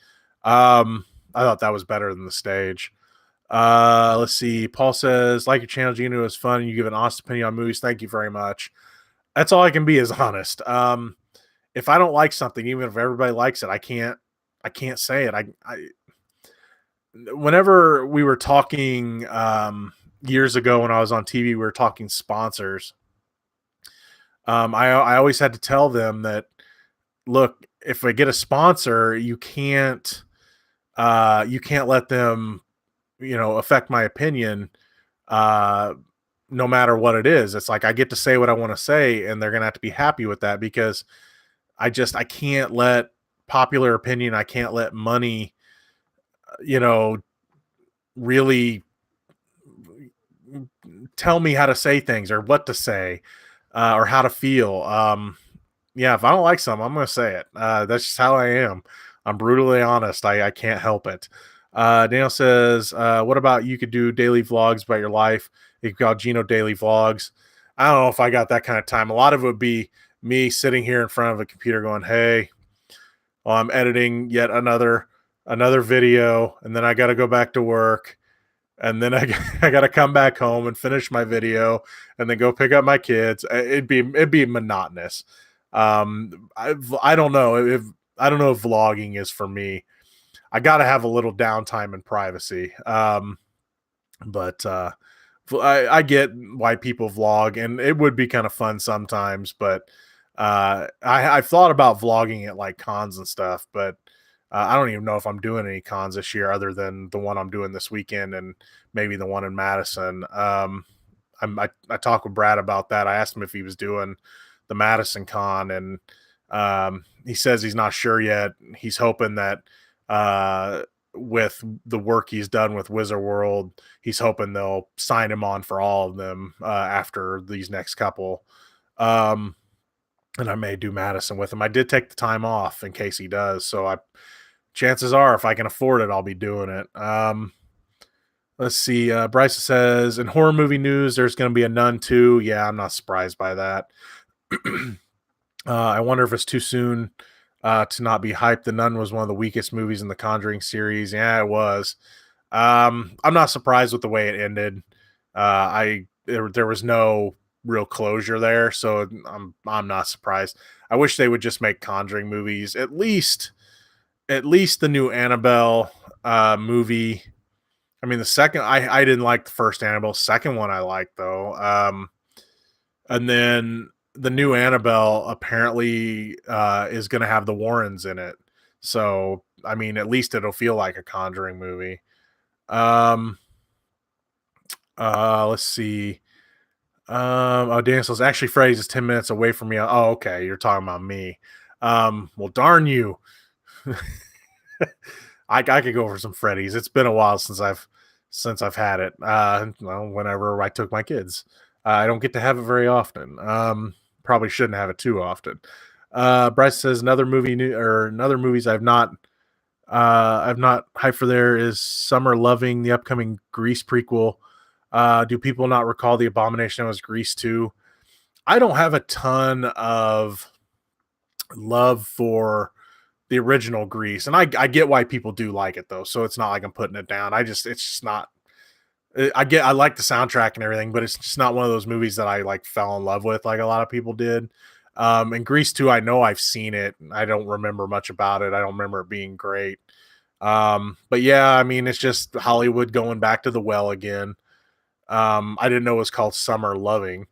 [SPEAKER 1] I thought that was better than the stage. Let's see. Paul says, like your channel, Gino, is fun. You give an honest opinion on movies. Thank you very much. That's all I can be, is honest. If I don't like something, even if everybody likes it, I can't say it. Whenever we were talking, years ago when I was on TV, we were talking sponsors. I always had to tell them that, look, if I get a sponsor, you can't let them, affect my opinion, uh, no matter what it is. It's like I get to say what I want to say, and they're gonna have to be happy with that because I can't let popular opinion, I can't let money, you know, really tell me how to say things or what to say, or how to feel. Yeah, if I don't like something, I'm going to say it. That's just how I am. I'm brutally honest. I can't help it. Daniel says, what about you could do daily vlogs about your life? You could call Gino Daily Vlogs. I don't know if I got that kind of time. A lot of it would be me sitting here in front of a computer going, hey, well, I'm editing yet another video, and then I got to go back to work, and then I got to come back home and finish my video, and then go pick up my kids. It'd be monotonous. I don't know if vlogging is for me. I got to have a little downtime and privacy. But I get why people vlog, and it would be kind of fun sometimes. But I've thought about vlogging at like cons and stuff, but I don't even know if I'm doing any cons this year other than the one I'm doing this weekend and maybe the one in Madison. I talked with Brad about that. I asked him if he was doing the Madison con, and he says he's not sure yet. He's hoping that with the work he's done with Wizard World, he's hoping they'll sign him on for all of them after these next couple. And I may do Madison with him. I did take the time off in case he does, so chances are, if I can afford it, I'll be doing it. Let's see. Bryce says, in horror movie news, there's going to be a Nun 2. Yeah, I'm not surprised by that. I wonder if it's too soon to not be hyped. The Nun was one of the weakest movies in the Conjuring series. Yeah, it was. I'm not surprised with the way it ended. There was no real closure there, so I'm not surprised. I wish they would just make Conjuring movies. At least the new Annabelle movie. I mean, the second, I didn't like the first Annabelle. Second one I liked though. And then the new Annabelle apparently is going to have the Warrens in it. So, I mean, at least it'll feel like a Conjuring movie. Let's see. Dan says, actually, Freddy's is 10 minutes away from me. Oh, okay. You're talking about me. Well, darn you. I could go for some Freddy's. It's been a while since I've had it. Whenever I took my kids, I don't get to have it very often. Probably shouldn't have it too often. Bryce says another movies I've not hyped for there is Summer Loving, the upcoming Grease prequel. Do people not recall the Abomination that was Grease 2? I don't have a ton of love for the original Grease, and I get why people do like it though, so it's not like I'm putting it down. It's just not. I like the soundtrack and everything, but it's just not one of those movies that I like fell in love with like a lot of people did. And Grease 2, I know I've seen it. I don't remember much about it. I don't remember it being great. But yeah, I mean, it's just Hollywood going back to the well again. I didn't know it was called Summer Loving.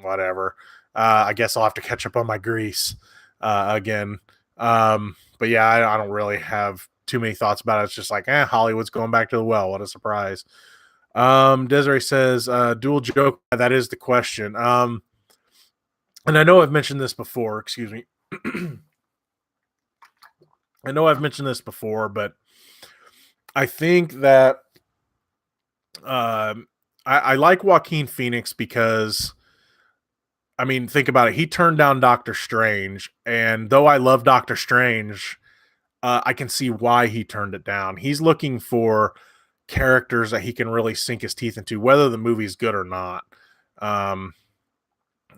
[SPEAKER 1] Whatever. I guess I'll have to catch up on my Grease again. But yeah, I don't really have too many thoughts about it. It's just like, Hollywood's going back to the well. What a surprise. Desiree says, dual joke. That is the question. And I know I've mentioned this before. Excuse me. I know I've mentioned this before, but I think that I like Joaquin Phoenix because, I mean, think about it. He turned down Doctor Strange, and though I love Doctor Strange, I can see why he turned it down. He's looking for characters that he can really sink his teeth into, whether the movie's good or not.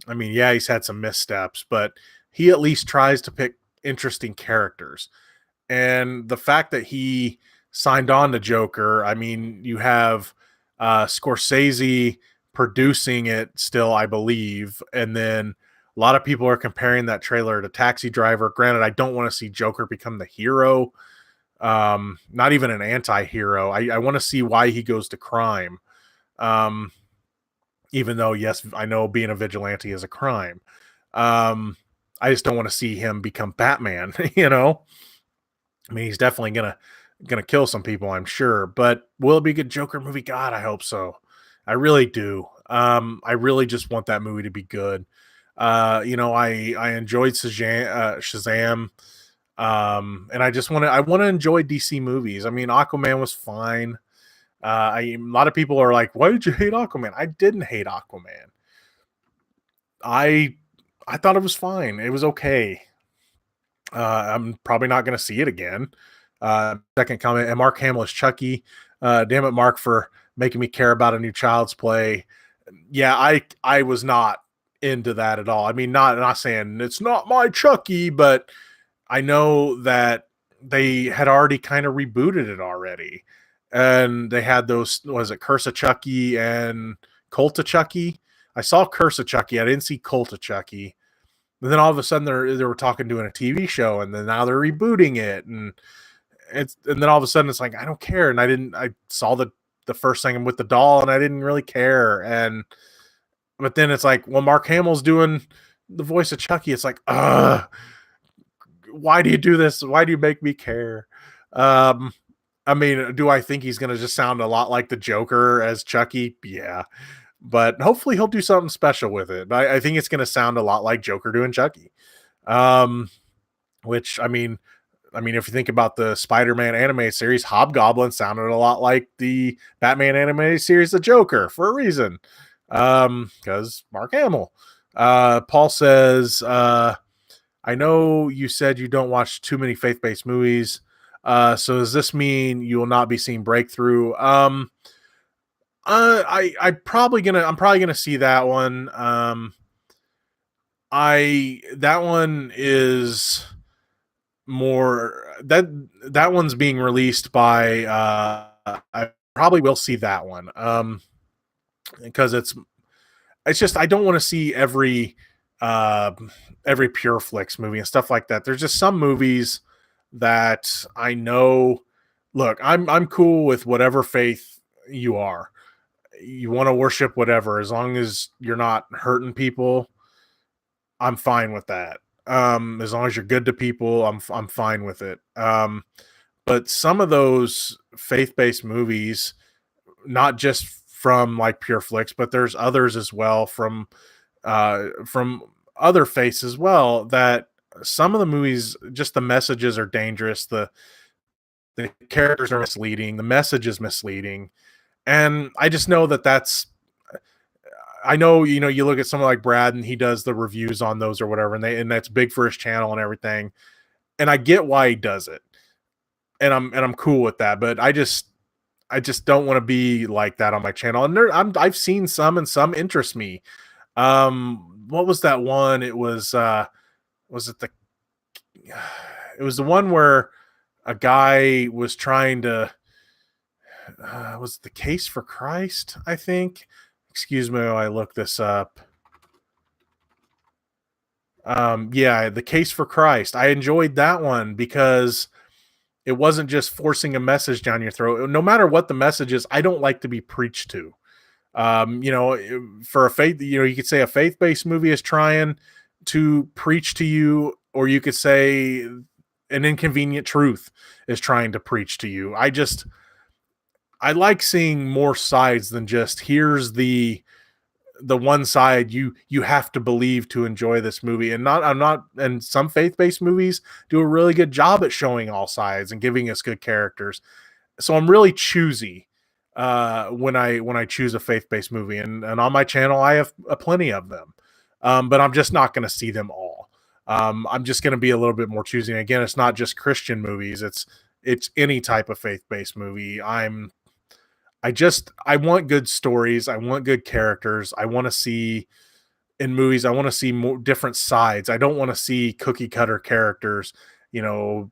[SPEAKER 1] I mean, yeah, he's had some missteps, but he at least tries to pick interesting characters. And the fact that he signed on to Joker, I mean, you have Scorsese producing it still, I believe, and then a lot of people are comparing that trailer to Taxi Driver. Granted, I don't want to see Joker become the hero, Not even an anti-hero. I want to see why he goes to crime. Um, Even though, yes, I know being a vigilante is a crime. Um, I just don't want to see him become Batman, you know? I mean, he's definitely gonna kill some people, I'm sure. But will it be a good Joker movie? God, I hope so. I really do. I really just want that movie to be good. I enjoyed Shazam, and I want to enjoy DC movies. I mean, Aquaman was fine. A lot of people are like, "Why did you hate Aquaman?" I didn't hate Aquaman. I I thought it was fine. It was okay. I'm probably not going to see it again. Second comment, and Mark Hamill is Chucky. Damn it, Mark, for making me care about a new Child's Play. Yeah, I was not into that at all. I mean, not saying it's not my Chucky, but I know that they had already kind of rebooted it already, and they had those, was it Curse of Chucky and Cult of Chucky? I saw Curse of Chucky. I didn't see Cult of Chucky. And then all of a sudden they were talking doing a TV show, and then now they're rebooting it, and then all of a sudden it's like I don't care, and I saw the first thing with the doll, and I didn't really care, and but then it's like, well, Mark Hamill's doing the voice of Chucky. It's like, why do you do this? Why do you make me care? Um, I mean, do I think he's gonna just sound a lot like the Joker as Chucky? Yeah, but hopefully he'll do something special with it. I think it's gonna sound a lot like Joker doing Chucky. Um, which I mean, if you think about the Spider-Man animated series, Hobgoblin sounded a lot like the Batman animated series, The Joker, for a reason. Because Mark Hamill. Paul says, I know you said you don't watch too many faith-based movies. So does this mean you will not be seeing Breakthrough? I'm probably gonna see that one. I that one is more that one's being released by I probably will see that one because it's just I don't want to see uh every Pure Flix movie and stuff like that. There's just some movies that I know, look, I'm cool with whatever faith you are. You want to worship whatever, as long as you're not hurting people, I'm fine with that. As long as you're good to people, I'm fine with it. But some of those faith-based movies, not just from like Pure Flix, but there's others as well from other faiths as well, that some of the movies, just the messages are dangerous, the characters are misleading, the message is misleading, and I just know that's I know, you look at someone like Brad and he does the reviews on those or whatever, and that's big for his channel and everything. And I get why he does it. And I'm cool with that, but I just don't want to be like that on my channel. And I've seen some, and some interest me. What was that one? Was it the it was the one where a guy was trying to was it The Case for Christ, I think. Excuse me while I look this up. Yeah, The Case for Christ. I enjoyed that one because it wasn't just forcing a message down your throat. No matter what the message is, I don't like to be preached to. For a faith, you could say a faith-based movie is trying to preach to you, or you could say an inconvenient truth is trying to preach to you. I like seeing more sides than just here's the one side you have to believe to enjoy this movie. And not I'm not and some faith-based movies do a really good job at showing all sides and giving us good characters. So I'm really choosy when I choose a faith-based movie, and on my channel I have plenty of them. But I'm just not going to see them all. I'm just going to be a little bit more choosy. Again, it's not just Christian movies, it's any type of faith-based movie. I want good stories. I want good characters. I want to see in movies. I want to see more different sides. I don't want to see cookie cutter characters. You know,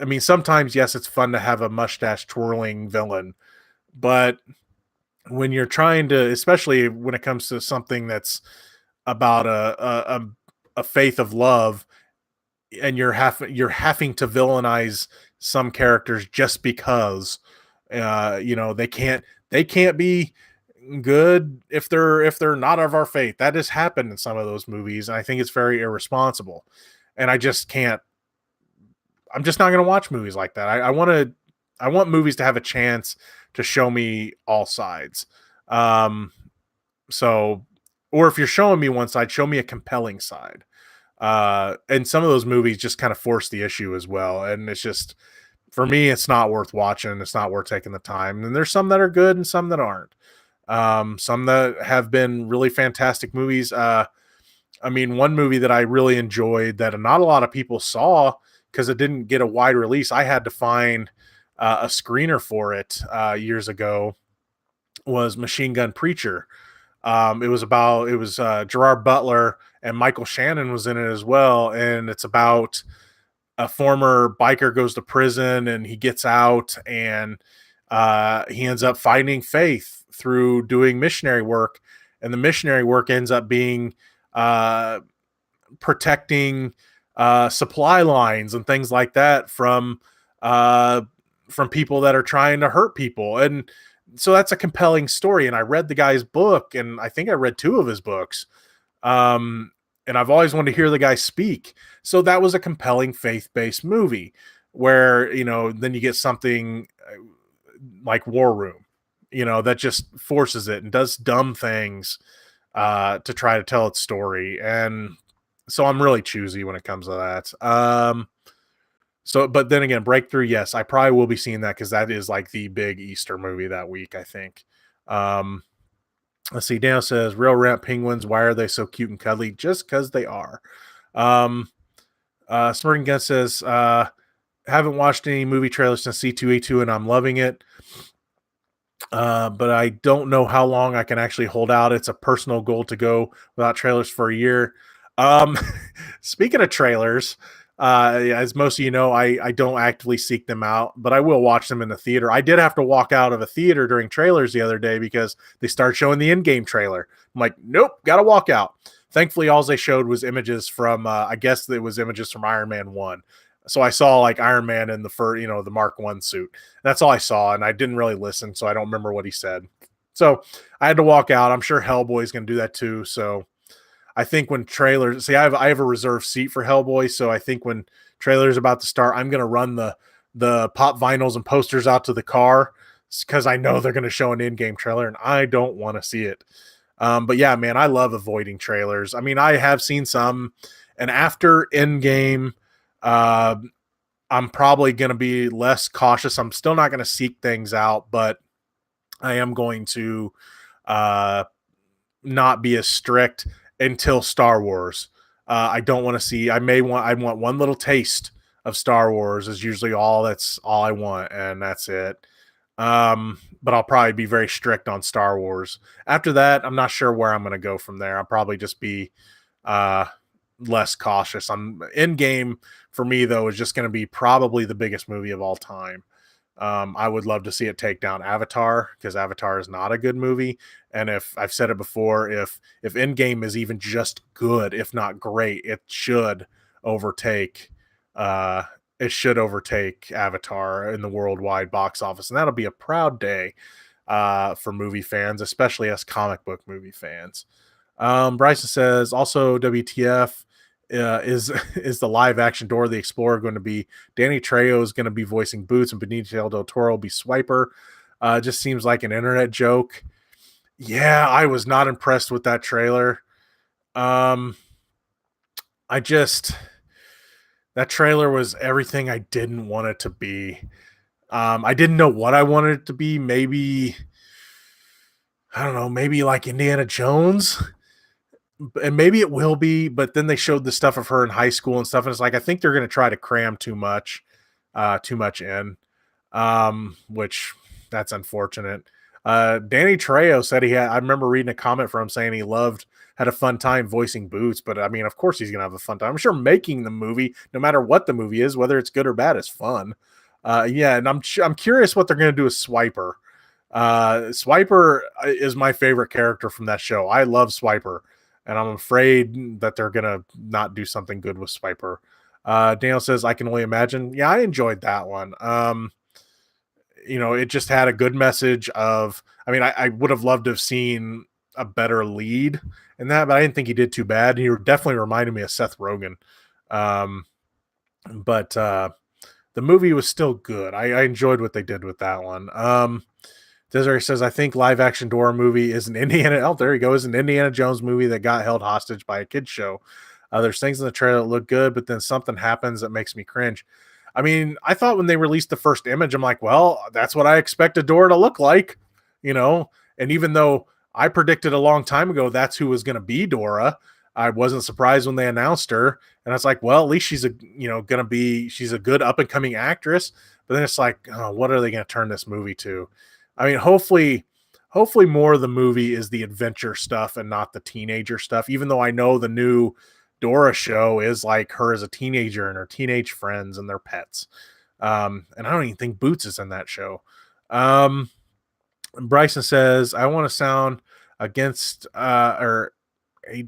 [SPEAKER 1] I mean, sometimes yes, it's fun to have a mustache twirling villain, but when you're trying to, especially when it comes to something that's about a faith of love, and you're having to villainize some characters just because they can't be good if they're not of our faith. That has happened in some of those movies, and I think it's very irresponsible. And I just can't. I'm just not going to watch movies like that. I want movies to have a chance to show me all sides. Um, so, or if you're showing me one side, show me a compelling side. And some of those movies just kind of force the issue as well. And it's just, for me, it's not worth watching. It's not worth taking the time. And there's some that are good and some that aren't. Some that have been really fantastic movies. I mean, one movie that I really enjoyed that not a lot of people saw because it didn't get a wide release. I had to find a screener for it years ago. Was Machine Gun Preacher. It was Gerard Butler and Michael Shannon was in it as well, and it's about a former biker goes to prison and he gets out, and he ends up finding faith through doing missionary work, and the missionary work ends up being uh, protecting supply lines and things like that from people that are trying to hurt people. And so that's a compelling story. And I read the guy's book, and I think I read two of his books. Um, and I've always wanted to hear the guy speak. So that was a compelling faith-based movie where, then you get something like War Room, that just forces it and does dumb things to try to tell its story. And so I'm really choosy when it comes to that. But then again, Breakthrough, yes, I probably will be seeing that because that is like the big Easter movie that week, I think. Um, let's see. Daniel says, "Real ramp penguins. Why are they so cute and cuddly? Just because they are." Um, Smirking Gun says, "Haven't watched any movie trailers since C2E2, and I'm loving it. But I don't know how long I can actually hold out. It's a personal goal to go without trailers for a year." Um, Speaking of trailers, as most of you know, I don't actively seek them out, but I will watch them in the theater. I did have to walk out of a theater during trailers the other day because they started showing the in-game trailer. I'm like, nope, gotta walk out. Thankfully, all they showed was images from, I guess it was images from Iron Man 1. So I saw like Iron Man in the Mark 1 suit. That's all I saw, and I didn't really listen, so I don't remember what he said. So I had to walk out. I'm sure Hellboy's going to do that too. So I think when trailers, I have a reserved seat for Hellboy, so I think when trailers about to start, I'm gonna run the pop vinyls and posters out to the car because I know they're gonna show an in-game trailer, and I don't want to see it. But yeah, man, I love avoiding trailers. I mean, I have seen some, and after in-game, uh, I'm probably gonna be less cautious. I'm still not gonna seek things out, but I am going to uh, not be as strict until Star Wars. I don't want to see. I want one little taste of Star Wars is usually all. That's all I want, and that's it. But I'll probably be very strict on Star Wars. After that, I'm not sure where I'm going to go from there. I'll probably just be uh, less cautious. I'm in game for me though is just going to be probably the biggest movie of all time. I would love to see it take down Avatar because Avatar is not a good movie. And if I've said it before, if Endgame is even just good, if not great, overtake uh it should overtake Avatar in the worldwide box office. And that'll be a proud day for movie fans, especially us comic book movie fans. Bryson says also WTF is is the live action Dora the Explorer going to be Danny Trejo is going to be voicing Boots and Benicio del Toro will be Swiper. Just seems like an internet joke. Yeah, I was not impressed with that trailer. Um, I just that trailer was everything I didn't want it to be. I didn't know what I wanted it to be. Maybe I don't know. Maybe like Indiana Jones and maybe it will be, but then they showed the stuff of her in high school and stuff, and it's like I think they're going to try to cram too much in, which that's unfortunate. Danny Trejo said he had. I remember reading a comment from him saying he had a fun time voicing Boots, but I mean, of course he's going to have a fun time. I'm sure making the movie, no matter what the movie is, whether it's good or bad, is fun. Yeah, and I'm curious what they're going to do with Swiper. Swiper is my favorite character from that show. I love Swiper. And I'm afraid that they're gonna not do something good with Swiper. Daniel says, I can only imagine. Yeah, I enjoyed that one. It just had a good message of, I mean, I would have loved to have seen a better lead in that, but I didn't think he did too bad. He definitely reminded me of Seth Rogen. Um, but the movie was still good. I enjoyed what they did with that one. Desiree says, I think live action Dora movie is an Indiana. Oh, there you go. Is an Indiana Jones movie that got held hostage by a kid's show. There's things in the trailer that look good, but then something happens that makes me cringe. I mean, I thought when they released the first image, I'm like, well, that's what I expected Dora to look like, you know? And even though I predicted a long time ago that's who was going to be Dora, I wasn't surprised when they announced her. And I was like, well, at least she's she's a good up and coming actress. But then it's like, oh, what are they going to turn this movie to? I mean, hopefully more of the movie is the adventure stuff and not the teenager stuff, even though I know the new Dora show is like her as a teenager and her teenage friends and their pets. And I don't even think Boots is in that show. Bryson says, I want to sound against or I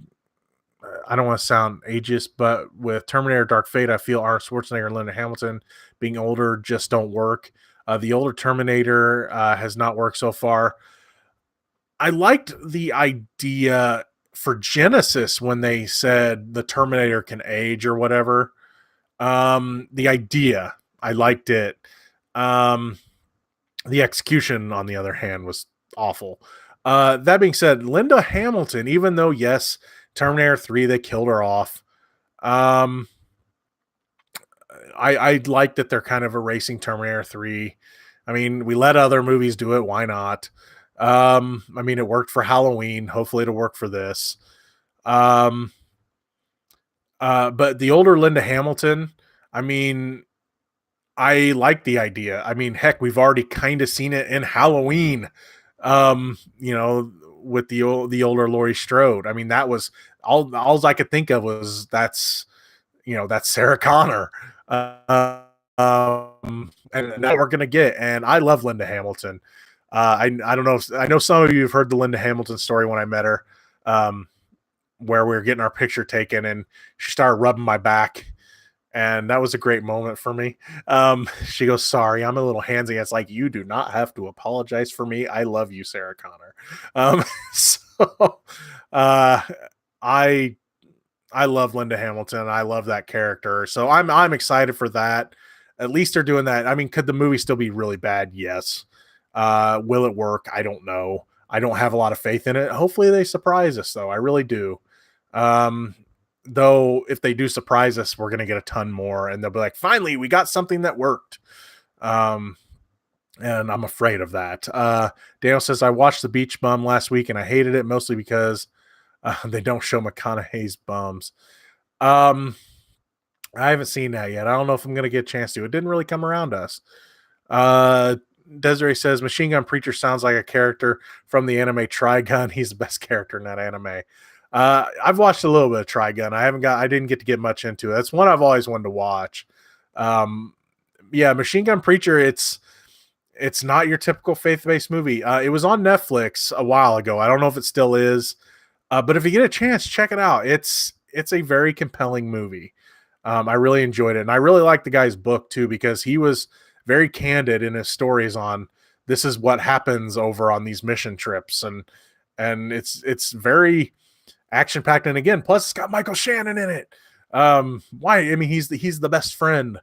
[SPEAKER 1] don't want to sound ageist, but with Terminator Dark Fate, I feel Arnold Schwarzenegger and Linda Hamilton being older just don't work. The older Terminator has not worked so far. I liked the idea for Genesis when they said the Terminator can age or whatever. The idea, I liked it. The execution, on the other hand, was awful. That being said, Linda Hamilton, even though, yes, Terminator 3, they killed her off. I like that they're kind of erasing Terminator 3. I mean, we let other movies do it. Why not? I mean, it worked for Halloween. Hopefully it'll work for this. But the older Linda Hamilton, I mean, I like the idea. I mean, heck, we've already kind of seen it in Halloween. With the older Laurie Strode. I mean, that was all I could think of was that's Sarah Connor. And that we're gonna get. And I love Linda Hamilton. I don't know. I know some of you have heard the Linda Hamilton story when I met her, where we were getting our picture taken, and she started rubbing my back, and that was a great moment for me. She goes, "Sorry, I'm a little handsy." It's like, you do not have to apologize for me. I love you, Sarah Connor. So I love Linda Hamilton. I love that character. So I'm excited for that. At least they're doing that. I mean, could the movie still be really bad? Yes. Will it work? I don't know. I don't have a lot of faith in it. Hopefully they surprise us, though. I really do. Though if they do surprise us, we're going to get a ton more, and they'll be like, finally, we got something that worked. And I'm afraid of that. Daniel says, I watched The Beach Bum last week and I hated it mostly because they don't show McConaughey's bums. I haven't seen that yet. I don't know if I'm going to get a chance to. It didn't really come around to us. Desiree says, Machine Gun Preacher sounds like a character from the anime Trigun. He's the best character in that anime. I've watched a little bit of Trigun. I didn't get to get much into it. That's one I've always wanted to watch. Machine Gun Preacher, it's not your typical faith-based movie. It was on Netflix a while ago. I don't know if it still is. But if you get a chance, check it out. It's a very compelling movie. I really enjoyed it. And I really like the guy's book too, because he was very candid in his stories on this is what happens over on these mission trips. And it's very action packed. And again, plus it's got Michael Shannon in it. Why? I mean, he's the best friend.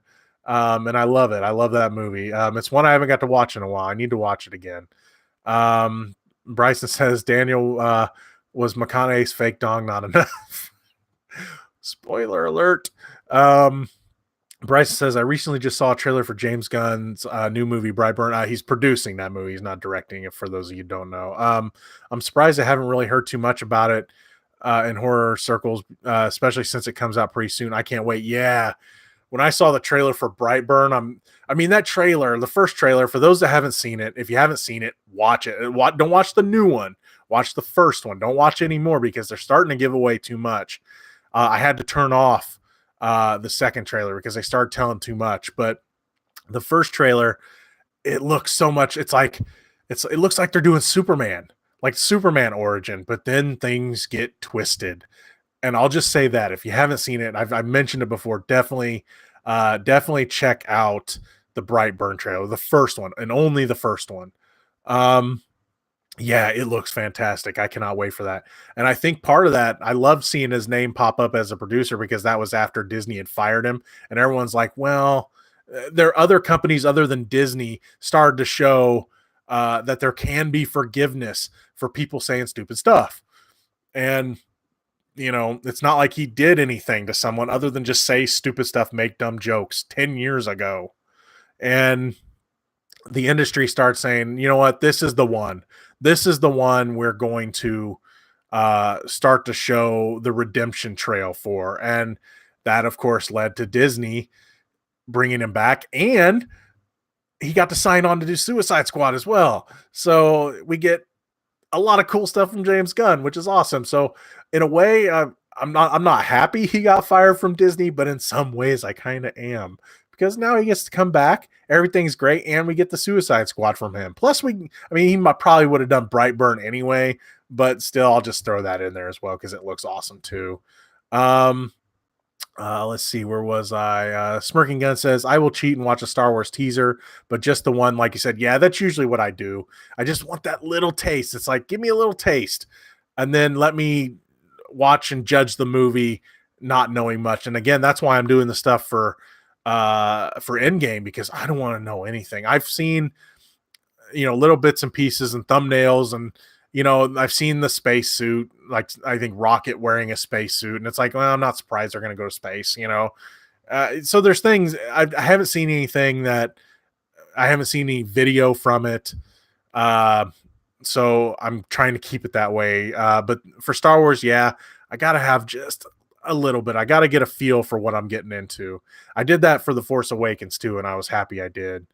[SPEAKER 1] And I love it. I love that movie. It's one I haven't got to watch in a while. I need to watch it again. Bryson says Daniel was McConaughey's fake dong not enough. Spoiler alert. Bryson says, I recently just saw a trailer for James Gunn's new movie, Brightburn. He's producing that movie. He's not directing it, for those of you who don't know. I'm surprised I haven't really heard too much about it in horror circles, especially since it comes out pretty soon. I can't wait. Yeah. When I saw the trailer for Brightburn, that trailer, the first trailer, for those that haven't seen it, if you haven't seen it, watch it. Don't watch the new one. Watch the first one. Don't watch anymore because they're starting to give away too much. I had to turn off the second trailer because they started telling too much. But the first trailer, it looks so much. It looks like they're doing Superman, like Superman origin, but then things get twisted. And I'll just say that if you haven't seen it, I've mentioned it before. Definitely check out the Brightburn trailer, the first one, and only the first one. Um, yeah, it looks fantastic. I cannot wait for that. And I think part of that, I love seeing his name pop up as a producer because that was after Disney had fired him, and everyone's like, well, there are other companies other than Disney started to show that there can be forgiveness for people saying stupid stuff. And it's not like he did anything to someone other than just say stupid stuff, make dumb jokes 10 years ago. And the industry starts saying, you know what, this is the one. This is the one we're going to start to show the redemption trail for. And that, of course, led to Disney bringing him back. And he got to sign on to do Suicide Squad as well. So we get a lot of cool stuff from James Gunn, which is awesome. So in a way, I'm not happy he got fired from Disney, but in some ways I kind of am because now he gets to come back. Everything's great, and we get the Suicide Squad from him. Plus, he probably would have done Brightburn anyway, but still, I'll just throw that in there as well because it looks awesome too. Um, let's see, where was I? Smirking Gun says, I will cheat and watch a Star Wars teaser, but just the one, like you said, yeah, that's usually what I do. I just want that little taste. It's like, give me a little taste, and then let me watch and judge the movie, not knowing much. And again, that's why I'm doing the stuff for Endgame, because I don't want to know anything. I've seen, little bits and pieces and thumbnails, and I've seen the spacesuit, like I think Rocket wearing a spacesuit, and it's like, well, I'm not surprised they're going to go to space, so there's things I haven't seen anything that I haven't seen any video from it. So I'm trying to keep it that way. But for Star Wars, yeah, I got to have just a little bit. I got to get a feel for what I'm getting into. I did that for The Force Awakens too, and I was happy I did.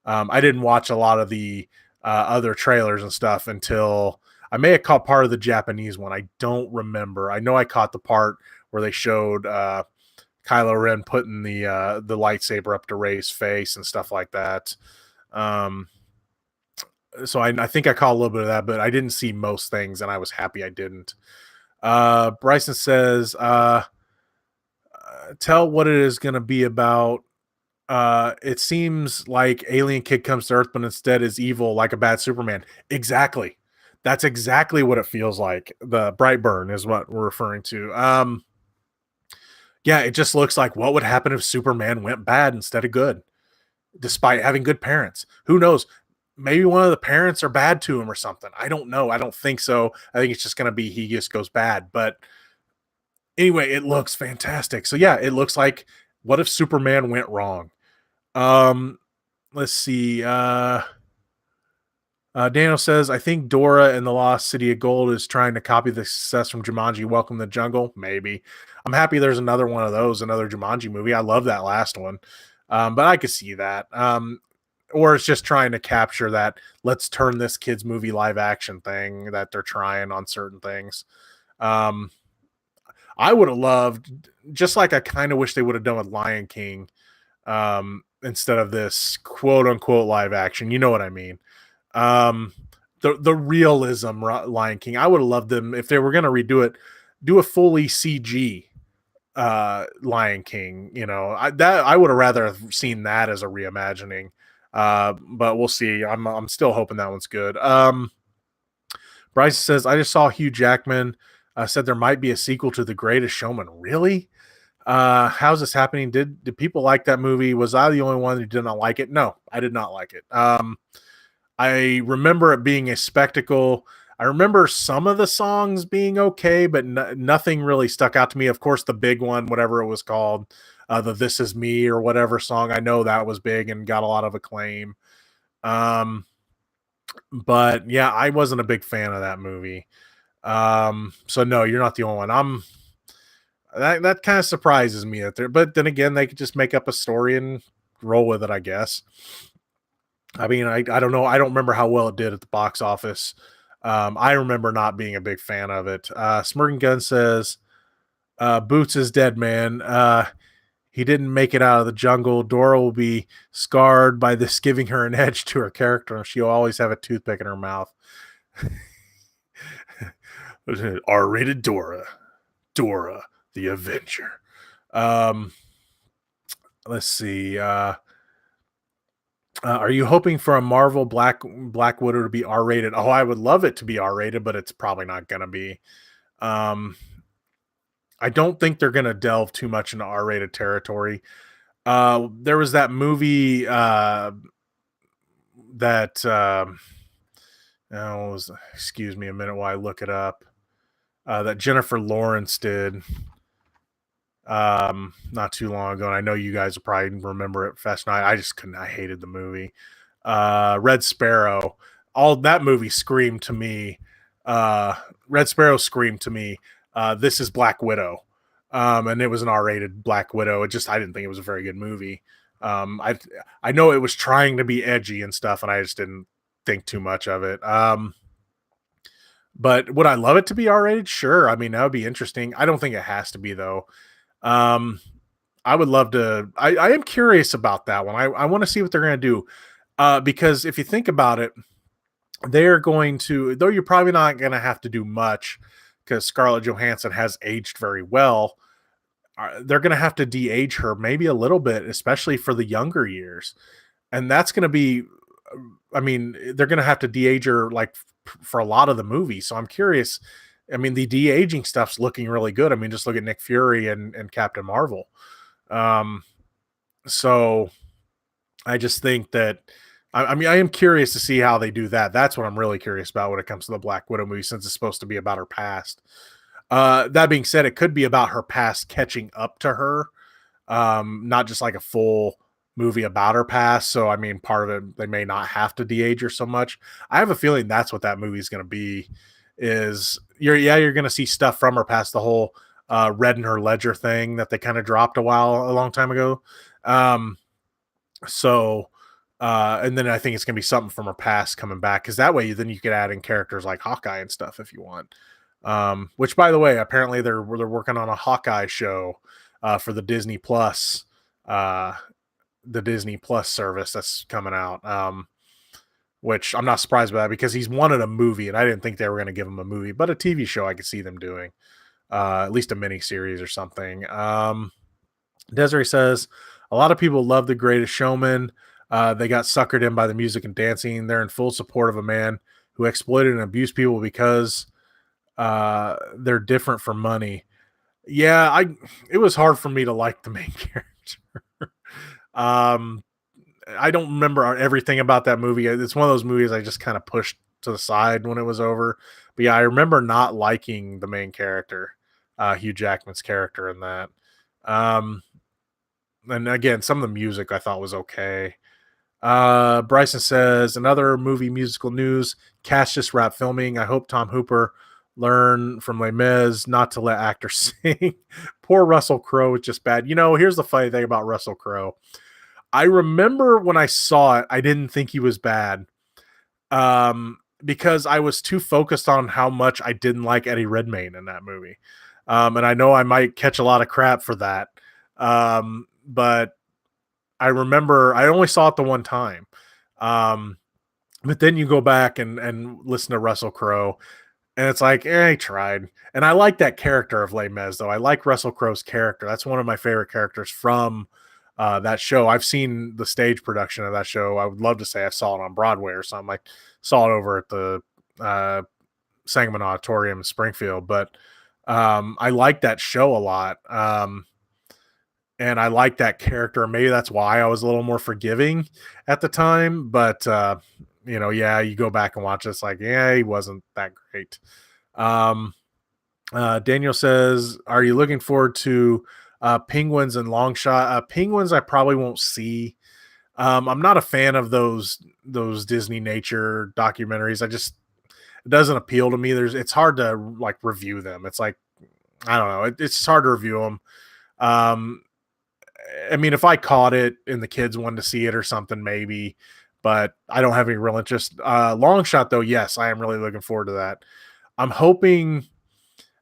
[SPEAKER 1] I didn't watch a lot of the other trailers and stuff until I may have caught part of the Japanese one. I don't remember. I know I caught the part where they showed Kylo Ren putting the lightsaber up to Rey's face and stuff like that. So I think I caught a little bit of that, but I didn't see most things, and I was happy I didn't. Bryson says, tell what it is going to be about. It seems like alien kid comes to Earth, but instead is evil like a bad Superman. Exactly. That's exactly what it feels like. The Brightburn is what we're referring to. Yeah, it just looks like what would happen if Superman went bad instead of good, despite having good parents. Who knows? Maybe one of the parents are bad to him or something. I don't know. I don't think so. I think it's just going to be he just goes bad. But anyway, it looks fantastic. So yeah, it looks like what if Superman went wrong? Let's see. Daniel says, I think Dora and the Lost City of Gold is trying to copy the success from Jumanji Welcome to the Jungle. Maybe. I'm happy there's another one of those, another Jumanji movie. I love that last one. But I could see that. Or it's just trying to capture that let's turn this kid's movie live action thing that they're trying on certain things. I would have loved, just like I kind of wish they would have done with Lion King, instead of this quote unquote live action. You know what I mean? The realism Lion King. I would have loved them if they were going to redo it, do a fully CG Lion King. I would have rather have seen that as a reimagining. But we'll see. I'm still hoping that one's good. Bryce says, I just saw Hugh Jackman said there might be a sequel to The Greatest Showman. Really? How's this happening? Did people like that movie? Was I the only one who did not like it? No, I did not like it. I remember it being a spectacle. I remember some of the songs being okay, but nothing really stuck out to me. Of course, the big one, whatever it was called, the This Is Me or whatever song, I know that was big and got a lot of acclaim. But yeah, I wasn't a big fan of that movie. So no, you're not the only one. That kind of surprises me that but then again, they could just make up a story and roll with it, I guess. I mean, I don't know. I don't remember how well it did at the box office. I remember not being a big fan of it. Smirking Gun says, Boots is dead, man. He didn't make it out of the jungle. Dora will be scarred by this giving her an edge to her character. She'll always have a toothpick in her mouth. R-rated Dora. Dora the Avenger. Um, let's see. Are you hoping for a Marvel Black Widow to be R rated? Oh, I would love it to be R rated, but it's probably not going to be. Um, I don't think they're going to delve too much into R rated territory. There was that movie that excuse me a minute while I look it up. That Jennifer Lawrence did not too long ago, and I know you guys will probably remember it. Fast Night. I just couldn't. I hated the movie. Red Sparrow. All that movie screamed to me. Red Sparrow screamed to me. This is Black Widow, and it was an R-rated Black Widow. I didn't think it was a very good movie. I know it was trying to be edgy and stuff, and I just didn't think too much of it. But would I love it to be R-rated? Sure. I mean, that would be interesting. I don't think it has to be though. Um, I would love to. I am curious about that one. I want to see what they're going to do. Because if you think about it, they're going to, though you're probably not going to have to do much because Scarlett Johansson has aged very well. They're going to have to de-age her maybe a little bit, especially for the younger years. And that's going to be, I mean, they're going to have to de-age her like for a lot of the movie. So I'm curious. I mean, the de-aging stuff's looking really good. I mean, just look at Nick Fury and Captain Marvel. So I just think that, I mean, I am curious to see how they do that. That's what I'm really curious about when it comes to the Black Widow movie, since it's supposed to be about her past. That being said, it could be about her past catching up to her, not just like a full movie about her past. So, I mean, part of it, they may not have to de-age her so much. I have a feeling that's what that movie is going to be. You're going to see stuff from her past, the whole Red in her ledger thing that they kind of dropped a long time ago. And then I think it's going to be something from her past coming back, because that way then you could add in characters like Hawkeye and stuff if you want. Which, by the way, apparently they're working on a Hawkeye show for the Disney Plus service that's coming out. Which I'm not surprised by that, because he's wanted a movie, and I didn't think they were going to give him a movie, but a TV show I could see them doing, at least a mini series or something. Desiree says a lot of people love The Greatest Showman. They got suckered in by the music and dancing. They're in full support of a man who exploited and abused people because they're different for money. Yeah, it was hard for me to like the main character. I don't remember everything about that movie. It's one of those movies I just kind of pushed to the side when it was over. But yeah, I remember not liking the main character, Hugh Jackman's character in that. And again, some of the music I thought was okay. Bryson says, another movie musical news. Cast just wrapped filming. I hope Tom Hooper learn from Les Mis not to let actors sing. Poor Russell Crowe is just bad. You know, here's the funny thing about Russell Crowe. I remember when I saw it, I didn't think he was bad. Because I was too focused on how much I didn't like Eddie Redmayne in that movie. And I know I might catch a lot of crap for that. But I remember I only saw it the one time. But then you go back and listen to Russell Crowe, and it's like, he tried. And I like that character of Les Mis, though. I like Russell Crowe's character. That's one of my favorite characters from that show. I've seen the stage production of that show. I would love to say I saw it on Broadway or something. I saw it over at the Sangamon Auditorium in Springfield. But I like that show a lot. And I like that character. Maybe that's why I was a little more forgiving at the time. But, you go back and watch it, it's like, yeah, he wasn't that great. Daniel says, are you looking forward to Penguins and Long Shot? Penguins I probably won't see. I'm not a fan of those Disney nature documentaries. It doesn't appeal to me. It's hard to like review them. It's like, I don't know. It's hard to review them. I mean, if I caught it and the kids wanted to see it or something, maybe, but I don't have any real interest. Long Shot, though, yes, I am really looking forward to that. I'm hoping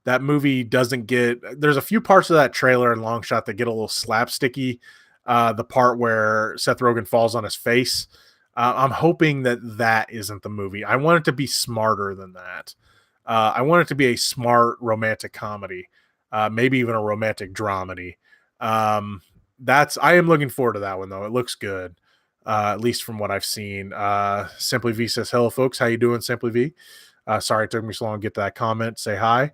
[SPEAKER 1] that movie doesn't there's a few parts of that trailer in Long Shot that get a little slapsticky. The part where Seth Rogen falls on his face. I'm hoping that isn't the movie. I want it to be smarter than that. I want it to be a smart romantic comedy. maybe even a romantic dramedy. Um, I am looking forward to that one though. It looks good, at least from what I've seen. Simply V says, "Hello, folks. How you doing, Simply V?" Sorry it took me so long to get to that comment. Say hi.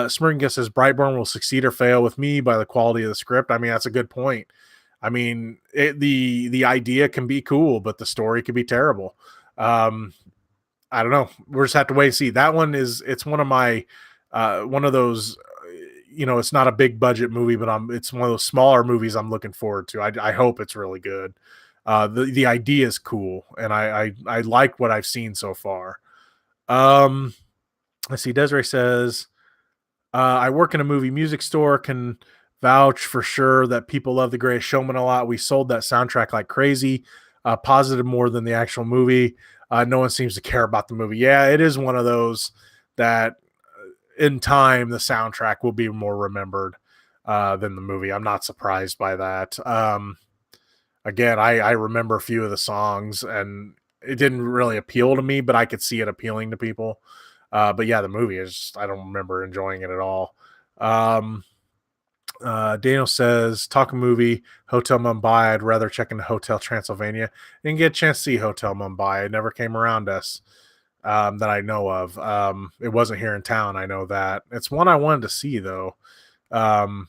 [SPEAKER 1] Smirking says, "Brightburn will succeed or fail with me by the quality of the script." I mean, that's a good point. I mean, the idea can be cool, but the story could be terrible. Um, I don't know. We'll just have to wait and see. That one it's one of my one of those it's not a big budget movie, but it's one of those smaller movies I'm looking forward to. I hope it's really good. The idea is cool, and I like what I've seen so far. Um, let's see. Desiree says, I work in a movie music store, can vouch for sure that people love The Greatest Showman a lot. We sold that soundtrack like crazy, positive more than the actual movie. No one seems to care about the movie. Yeah, it is one of those that in time the soundtrack will be more remembered than the movie. I'm not surprised by that. Again, I remember a few of the songs and it didn't really appeal to me, but I could see it appealing to people. But yeah, the movie is I don't remember enjoying it at all. Um, Daniel says, talk a movie, Hotel Mumbai. I'd rather check into Hotel Transylvania. Didn't get a chance to see Hotel Mumbai. It never came around us that I know of. It wasn't here in town. I know that. It's one I wanted to see, though. Um,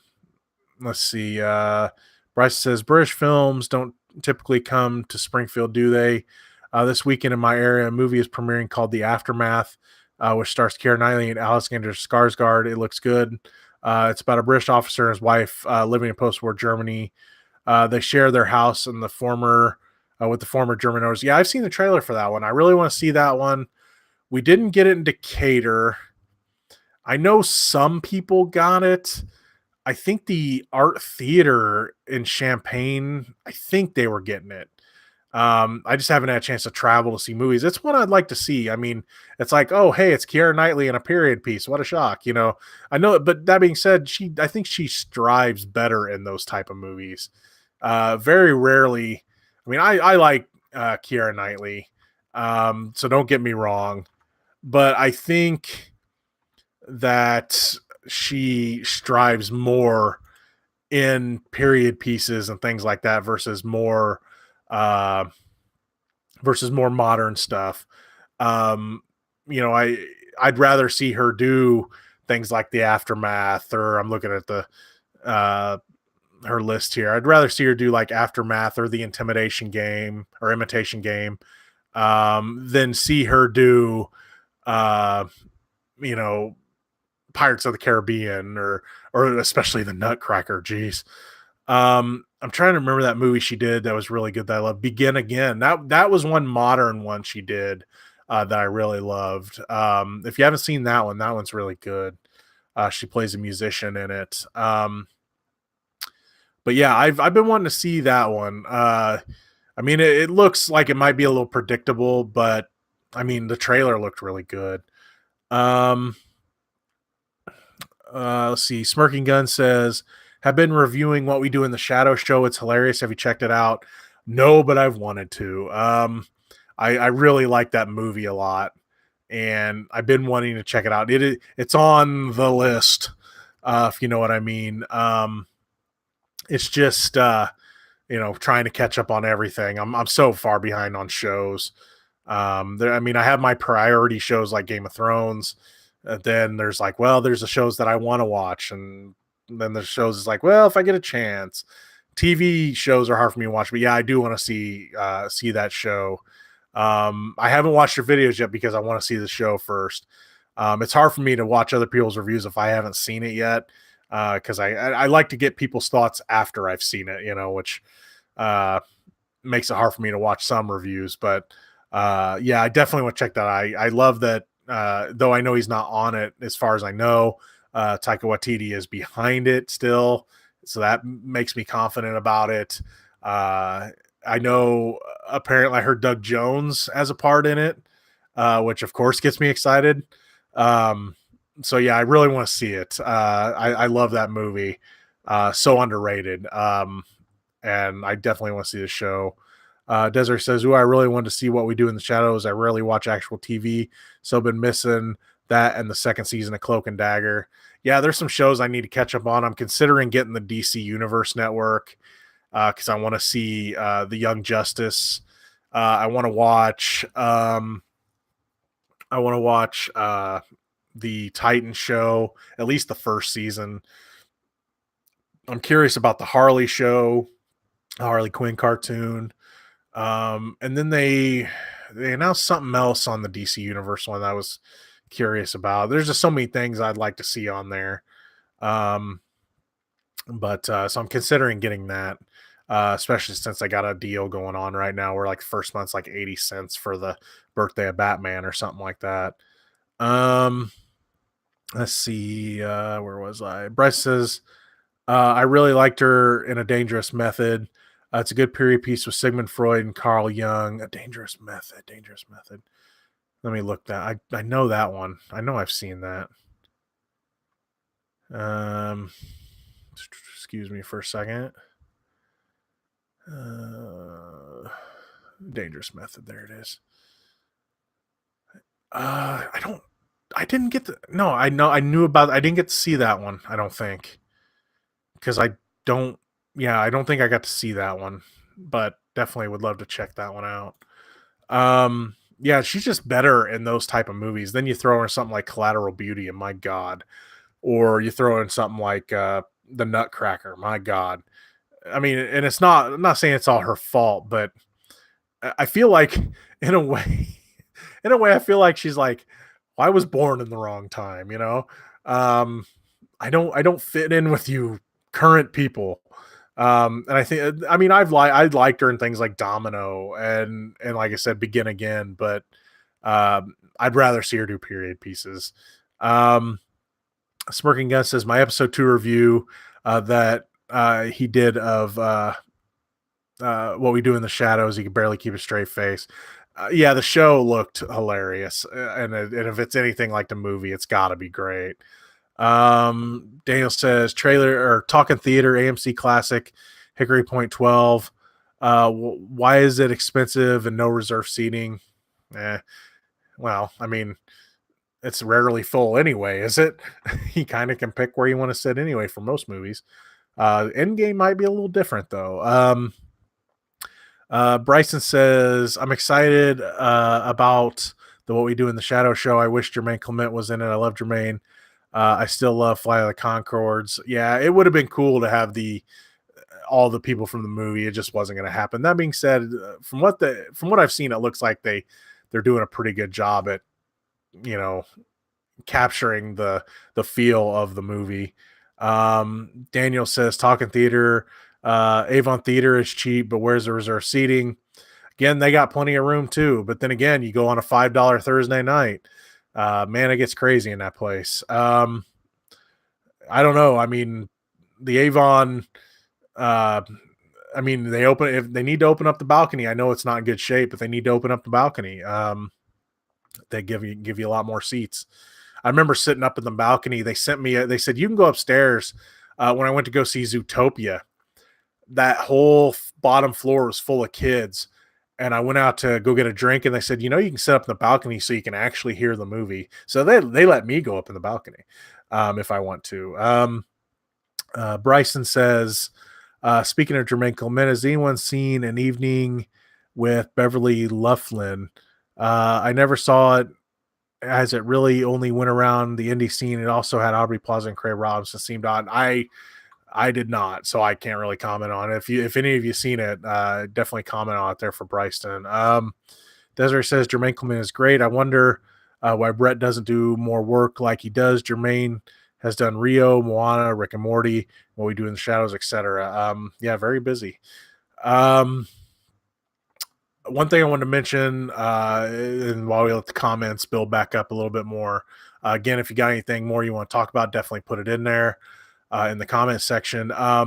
[SPEAKER 1] let's see. Bryce says, British films don't typically come to Springfield, do they? This weekend in my area, a movie is premiering called The Aftermath, which stars Keira Knightley and Alexander Skarsgård. It looks good. It's about a British officer and his wife living in post-war Germany. They share their house in the former with the former German owners. Yeah, I've seen the trailer for that one. I really want to see that one. We didn't get it in Decatur. I know some people got it. I think the art theater in Champaign, I think they were getting it. I just haven't had a chance to travel to see movies. It's one I'd like to see. I mean, it's like, oh, hey, it's Keira Knightley in a period piece. What a shock, you know. I know, but that being said, I think she strives better in those type of movies. Very rarely. I mean, I like Keira Knightley, so don't get me wrong, but I think that she strives more in period pieces and things like that uh versus more modern stuff. Um, I'd rather see her do things like The Aftermath, or I'm looking at the uh her list here. I'd rather see her do like Aftermath or The Intimidation Game or Imitation Game, than see her do uh you know Pirates of the Caribbean or especially the Nutcracker. Jeez. I'm trying to remember that movie she did that was really good that I love. Begin Again. That was one modern one she did that I really loved. If you haven't seen that one, that one's really good. She plays a musician in it. But yeah, I've been wanting to see that one. I mean, it looks like it might be a little predictable, but I mean, the trailer looked really good. Um, let's see. Smirking Gun says, have been reviewing What We Do in the Shadow show. It's hilarious. Have you checked it out? No, but I've wanted to. I really like that movie a lot, and I've been wanting to check it out. It's on the list, if you know what I mean. It's just trying to catch up on everything. I'm so far behind on shows. I mean, I have my priority shows like Game of Thrones. Then there's like, well, there's the shows that I want to watch, and then the shows is like, well, if I get a chance. TV shows are hard for me to watch, but yeah, I do want to see that show. I haven't watched your videos yet because I want to see the show first. It's hard for me to watch other people's reviews if I haven't seen it yet, because I like to get people's thoughts after I've seen it, which makes it hard for me to watch some reviews. But yeah, I definitely want to check that. I love that. Though I know he's not on it, as far as I know, Taika Waititi is behind it still, so that makes me confident about it. I know apparently I heard Doug Jones has a part in it, which of course gets me excited. So yeah, I really want to see it. I love that movie. So underrated. And I definitely want to see the show. Desiree says, "Ooh, I really wanted to see What We Do in the Shadows. I rarely watch actual TV, so I've been missing That and the second season of Cloak and Dagger. Yeah, there's some shows I need to catch up on. I'm considering getting the DC Universe Network because I want to see the Young Justice. I want to watch. I want to watch the Titan show, at least the first season. I'm curious about the Harley show, Harley Quinn cartoon. And then they announced something else on the DC Universe one that I was curious about. There's just so many things I'd like to see on there. Um, but so I'm considering getting that, especially since I got a deal going on right now where like first month's like 80 cents for the birthday of Batman or something like that. Um, let's see, where was I? Bryce says, I really liked her in A Dangerous Method. It's a good period piece with Sigmund Freud and Carl Jung. A Dangerous Method. Dangerous Method. Let me look that. I know that one. I know I've seen that. Excuse me for a second. Dangerous Method. There it is. I don't. I didn't get the. No, I know. I knew about. I didn't get to see that one. I don't think because I don't. Yeah, I don't think I got to see that one, but definitely would love to check that one out. Yeah, she's just better in those type of movies. Then you throw in something like Collateral Beauty, and my God, or you throw in something like The Nutcracker, my God. I mean, and it's not. I'm not saying it's all her fault, but I feel like, in a way, I feel like she's like, well, I was born in the wrong time. I don't fit in with you current people. And I think, I mean, I liked her in things like Domino and like I said, Begin Again, but I'd rather see her do period pieces. Smirking Gun says my episode 2 review that he did of What We Do in the Shadows. He could barely keep a straight face. Yeah, the show looked hilarious, and if it's anything like the movie, it's got to be great. Daniel says trailer or Talking Theater AMC Classic Hickory Point 12. Why is it expensive and no reserve seating? Well, I mean, it's rarely full anyway, is it? You kind of can pick where you want to sit anyway for most movies. Endgame might be a little different though. Bryson says, I'm excited about the What We Do in the Shadow show. I wish Jermaine Clement was in it. I love Jermaine. I still love Fly of the Conchords. Yeah, it would have been cool to have all the people from the movie. It just wasn't going to happen. That being said, from what I've seen, it looks like they're doing a pretty good job at capturing the feel of the movie. Daniel says Talking Theater, Avon Theater is cheap, but where's the reserve seating? Again, they got plenty of room too. But then again, you go on a $5 Thursday night. Man, it gets crazy in that place. I don't know. I mean, the Avon, I mean, if they need to open up the balcony. I know it's not in good shape, but they need to open up the balcony. They give you a lot more seats. I remember sitting up in the balcony. They said you can go upstairs. When I went to go see Zootopia, that whole bottom floor was full of kids. And I went out to go get a drink, and they said, you can sit up in the balcony so you can actually hear the movie. So they let me go up in the balcony if I want to. Bryson says, speaking of Jermaine Clement, has anyone seen An Evening with Beverly Loughlin? I never saw it, as it really only went around the indie scene. It also had Aubrey Plaza and Craig Robinson. Seemed odd. I did not, so I can't really comment on it. If any of you seen it, definitely comment on it there for Bryson. Desiree says Jermaine Clement is great. I wonder why Brett doesn't do more work like he does. Jermaine has done Rio, Moana, Rick and Morty, What We Do in the Shadows, etc. Yeah, very busy. One thing I wanted to mention, and while we let the comments build back up a little bit more, again, if you got anything more you want to talk about, definitely put it in there. In the comment section. I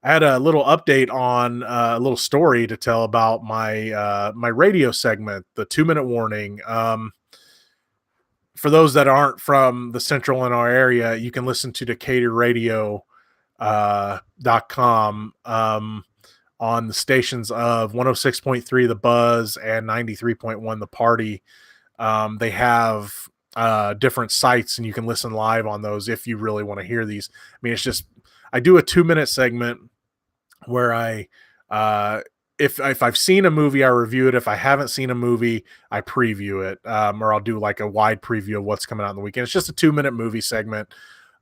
[SPEAKER 1] had a little update on a little story to tell about my my radio segment, the 2-minute warning. For those that aren't from the central Illinois area, you can listen to DecaturRadio.com on the stations of 106.3 The Buzz and 93.1 The Party. They have different sites, and you can listen live on those if you really want to hear these. I mean, it's just I do a 2-minute segment where I if I've seen a movie, I review it. If I haven't seen a movie, I preview it, or I'll do like a wide preview of what's coming out in the weekend. It's just a 2-minute movie segment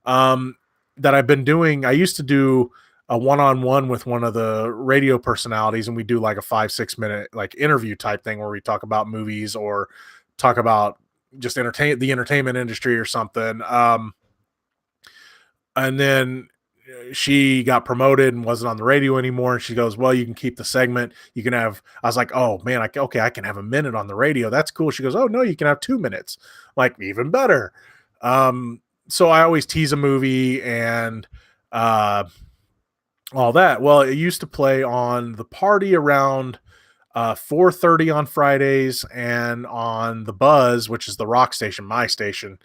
[SPEAKER 1] um, that I've been doing. I used to do a one-on-one with one of the radio personalities, and we do like a 5-6 minute like interview type thing where we talk about movies or talk about just the entertainment industry or something. And then she got promoted and wasn't on the radio anymore. And she goes, well, you can keep the segment. You can have, I was like, oh man, okay, I can have a minute on the radio. That's cool. She goes, oh no, you can have 2 minutes. Like, even better. So I always tease a movie and all that. Well, it used to play on the Party around 4:30 on Fridays, and on the Buzz, which is the rock station, my station.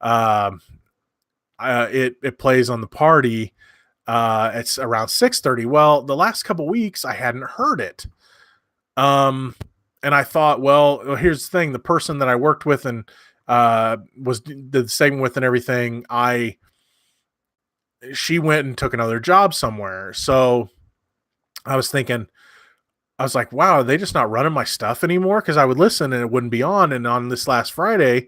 [SPEAKER 1] Um, it plays on the Party. It's around 6:30. Well, the last couple weeks I hadn't heard it. And I thought, well, here's the thing: the person that I worked with and was the segment with and everything, she went and took another job somewhere. So I was thinking, I was like, wow, are they just not running my stuff anymore? Because I would listen and it wouldn't be on. And on this last Friday,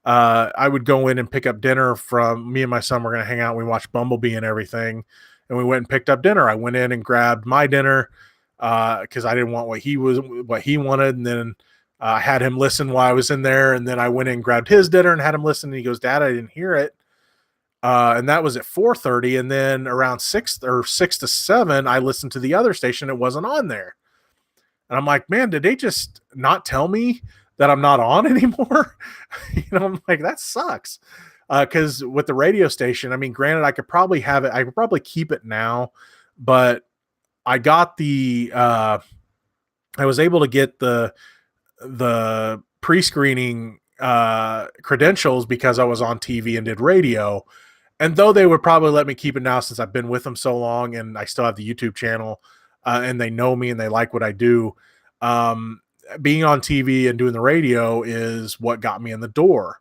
[SPEAKER 1] I would go in and pick up dinner from me and my son. We're going to hang out. We watched Bumblebee and everything. And we went and picked up dinner. I went in and grabbed my dinner because I didn't want what he wanted. And then I had him listen while I was in there. And then I went in and grabbed his dinner and had him listen. And he goes, Dad, I didn't hear it. And that was at 4:30. And then around 6 to 7, I listened to the other station. It wasn't on there. And I'm like, man, did they just not tell me that I'm not on anymore? I'm like, that sucks. Because with the radio station, I mean, granted, I could probably have it. I could probably keep it now, but I got I was able to get the pre-screening credentials because I was on TV and did radio. And though they would probably let me keep it now since I've been with them so long and I still have the YouTube channel and they know me and they like what I do, being on TV and doing the radio is what got me in the door.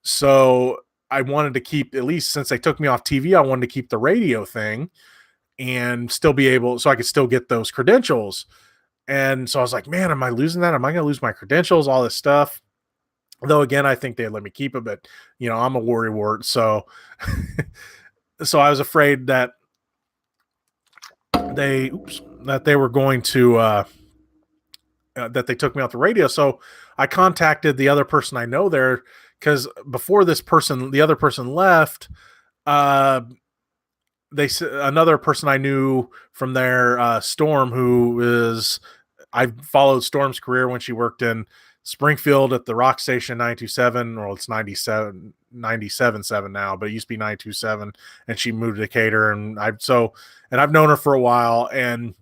[SPEAKER 1] So I wanted to keep, at least since they took me off TV, I wanted to keep the radio thing and still be able, so I could still get those credentials. And so I was like, man, am I losing that? Am I going to lose my credentials? All this stuff. Though again, I think they'd let me keep it, but I'm a worrywart. So, so I was afraid that they were going to, that they took me off the radio. So I contacted the other person I know there, because before the other person left, another person I knew from there, Storm, I followed Storm's career when she worked in Springfield at the rock station 927, or it's 97.7 now, but it used to be 927, and she moved to Decatur, and I've known her for a while, and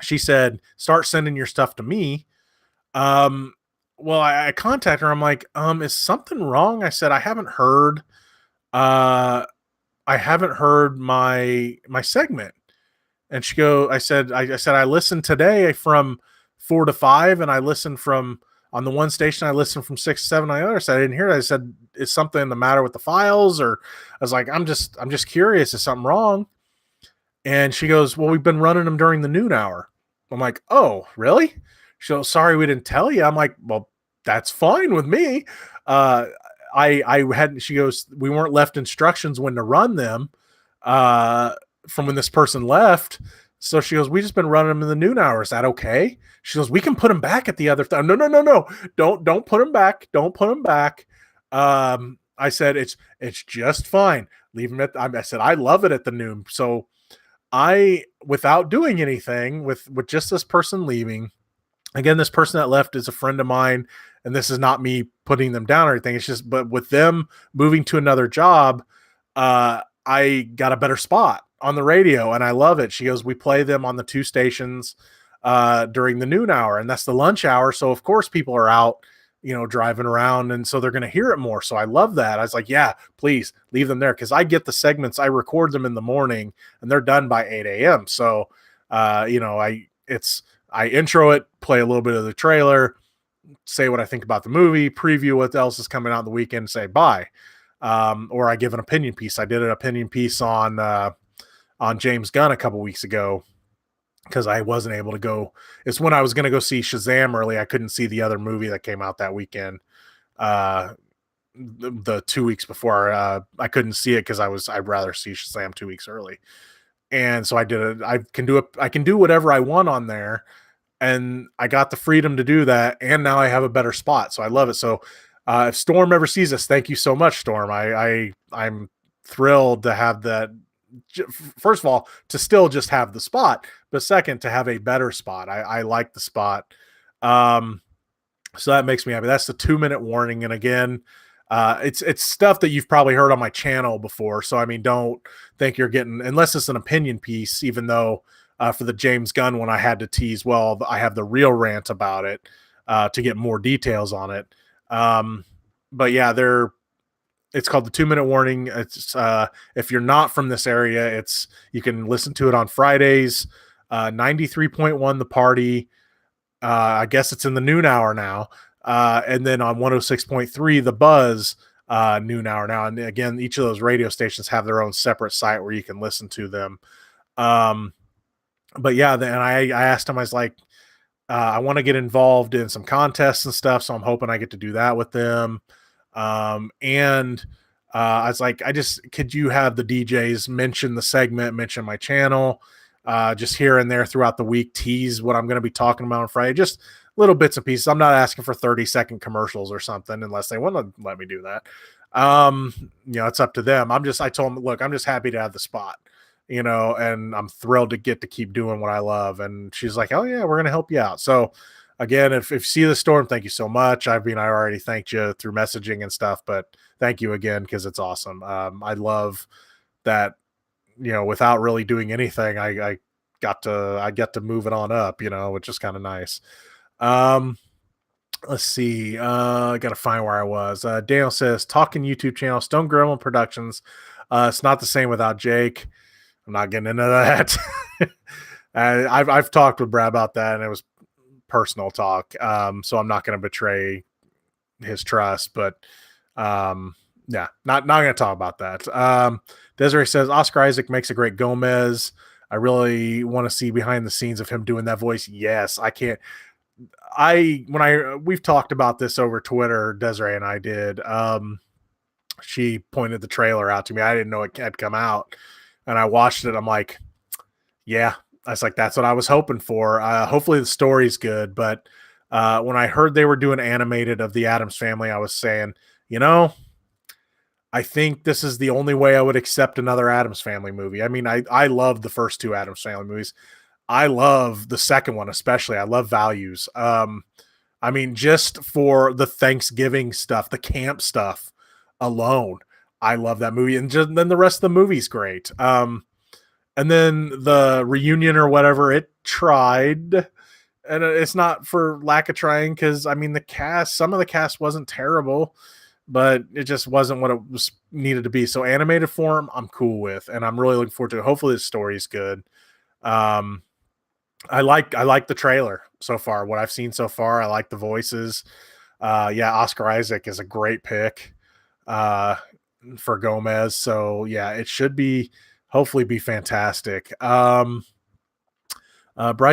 [SPEAKER 1] she said, start sending your stuff to me. Well, I contacted her. I'm like, is something wrong? I said, I haven't heard my segment. And I said, I listened today from 4 to 5, and I listened on the one station, I listened from 6 to 7 on the other side. I didn't hear it. I said, is something the matter with the files? Or I was like, I'm just curious. Is something wrong? And she goes, well, we've been running them during the noon hour. I'm like, oh, really? She goes, sorry, we didn't tell you. I'm like, well, that's fine with me. She goes, we weren't left instructions when to run them from when this person left. So she goes, we just been running them in the noon hour. Is that okay? She goes, we can put them back at the other time. No. Don't put them back. Don't put them back. I said, it's just fine. Leave them I said, I love it at the noon. So without doing anything, with just this person leaving, again, this person that left is a friend of mine, and this is not me putting them down or anything. It's just, but with them moving to another job, I got a better spot on the radio, and I love it. She goes, we play them on the 2 stations during the noon hour, and that's the lunch hour. So of course people are out, driving around, and so they're going to hear it more. So I love that. I was like, yeah, please leave them there, because I get the segments, I record them in the morning, and they're done by 8 a.m. So I intro it, play a little bit of the trailer, say what I think about the movie, preview what else is coming out in the weekend, and say bye. Or I give an opinion piece. I did an opinion piece on James Gunn a couple weeks ago because I wasn't able to go. It's when I was going to go see Shazam early. I couldn't see the other movie that came out that weekend. Uh, the 2 weeks before, I couldn't see it because I'd rather see Shazam 2 weeks early. And so I did it. I can do whatever I want on there, and I got the freedom to do that. And now I have a better spot, so I love it. So if Storm ever sees us, thank you so much, Storm. I'm thrilled to have that. First of all, to still just have the spot, but second, to have a better spot. I like the spot. So that makes me happy. That's the 2-minute warning. And again, it's stuff that you've probably heard on my channel before. So I mean, don't think you're getting, unless it's an opinion piece, even though for the James Gunn one, I had to tease, well, I have the real rant about it to get more details on it. But yeah, it's called the 2-minute warning. It's if you're not from this area, you can listen to it on Fridays. 93.1 The Party. I guess it's in the noon hour now. And then on 106.3 The Buzz, noon hour now. And again, each of those radio stations have their own separate site where you can listen to them. But yeah, then I asked him, I was like, I want to get involved in some contests and stuff, so I'm hoping I get to do that with them. And I was like, could you have the DJs mention the segment, mention my channel, just here and there throughout the week, tease what I'm going to be talking about on Friday, just little bits and pieces. I'm not asking for 30-second commercials or something unless they want to let me do that. It's up to them. I told them, look, I'm just happy to have the spot, and I'm thrilled to get to keep doing what I love. And she's like, oh yeah, we're going to help you out. So again, if you see the Storm, thank you so much. I already thanked you through messaging and stuff, but thank you again, because it's awesome. I love that, without really doing anything, I get to move it on up, which is kind of nice. Let's see. I gotta find where I was. Daniel says, talking YouTube channel, Stone Gremlin Productions. It's not the same without Jake. I'm not getting into that. I've talked with Brad about that, and it was personal talk. So I'm not going to betray his trust, but yeah, not going to talk about that. Desiree says, Oscar Isaac makes a great Gomez. I really want to see behind the scenes of him doing that voice. Yes, I can't. We've talked about this over Twitter, Desiree and I did. She pointed the trailer out to me. I didn't know it had come out, and I watched it. I'm like, yeah, I was like, that's what I was hoping for. Hopefully the story's good. But when I heard they were doing animated of the Addams Family, I was saying, I think this is the only way I would accept another Addams Family movie. I mean, I love the first two Addams Family movies. I love the second one, especially. I love Values. I mean, just for the Thanksgiving stuff, the camp stuff alone, I love that movie. And then the rest of the movie's great. And then the reunion or whatever, it tried. And it's not for lack of trying, because, I mean, some of the cast wasn't terrible, but it just wasn't what it was needed to be. So animated form, I'm cool with, and I'm really looking forward to it. Hopefully the story's good. I like the trailer so far. What I've seen so far, I like the voices. Yeah, Oscar Isaac is a great pick for Gomez. So yeah, it should hopefully be fantastic. Bryce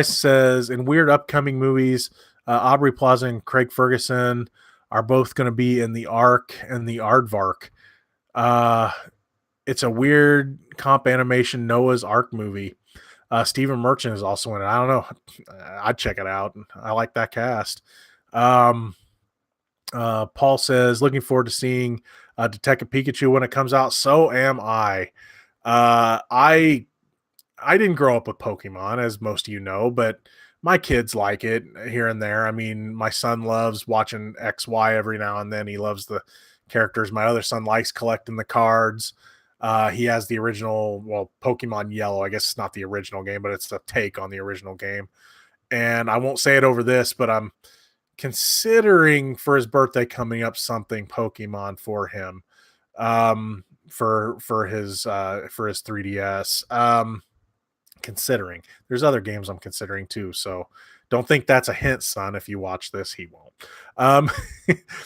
[SPEAKER 1] says, in weird upcoming movies, Aubrey Plaza and Craig Ferguson are both going to be in the Ark and the Aardvark. It's a weird comp animation Noah's Ark movie. Stephen Merchant is also in it. I don't know. I'd check it out. I like that cast. Paul says, looking forward to seeing Detective Pikachu when it comes out. So am I. I didn't grow up with Pokemon, as most of you know, but my kids like it here and there. I mean, my son loves watching XY every now and then. He loves the characters. My other son likes collecting the cards. He has the original, Pokemon Yellow. I guess it's not the original game, but it's the take on the original game. And I won't say it over this, but I'm considering for his birthday coming up something Pokemon for him, for his 3DS. Considering there's other games I'm considering too, so Don't think that's a hint, son. If you watch this, he won't. Um,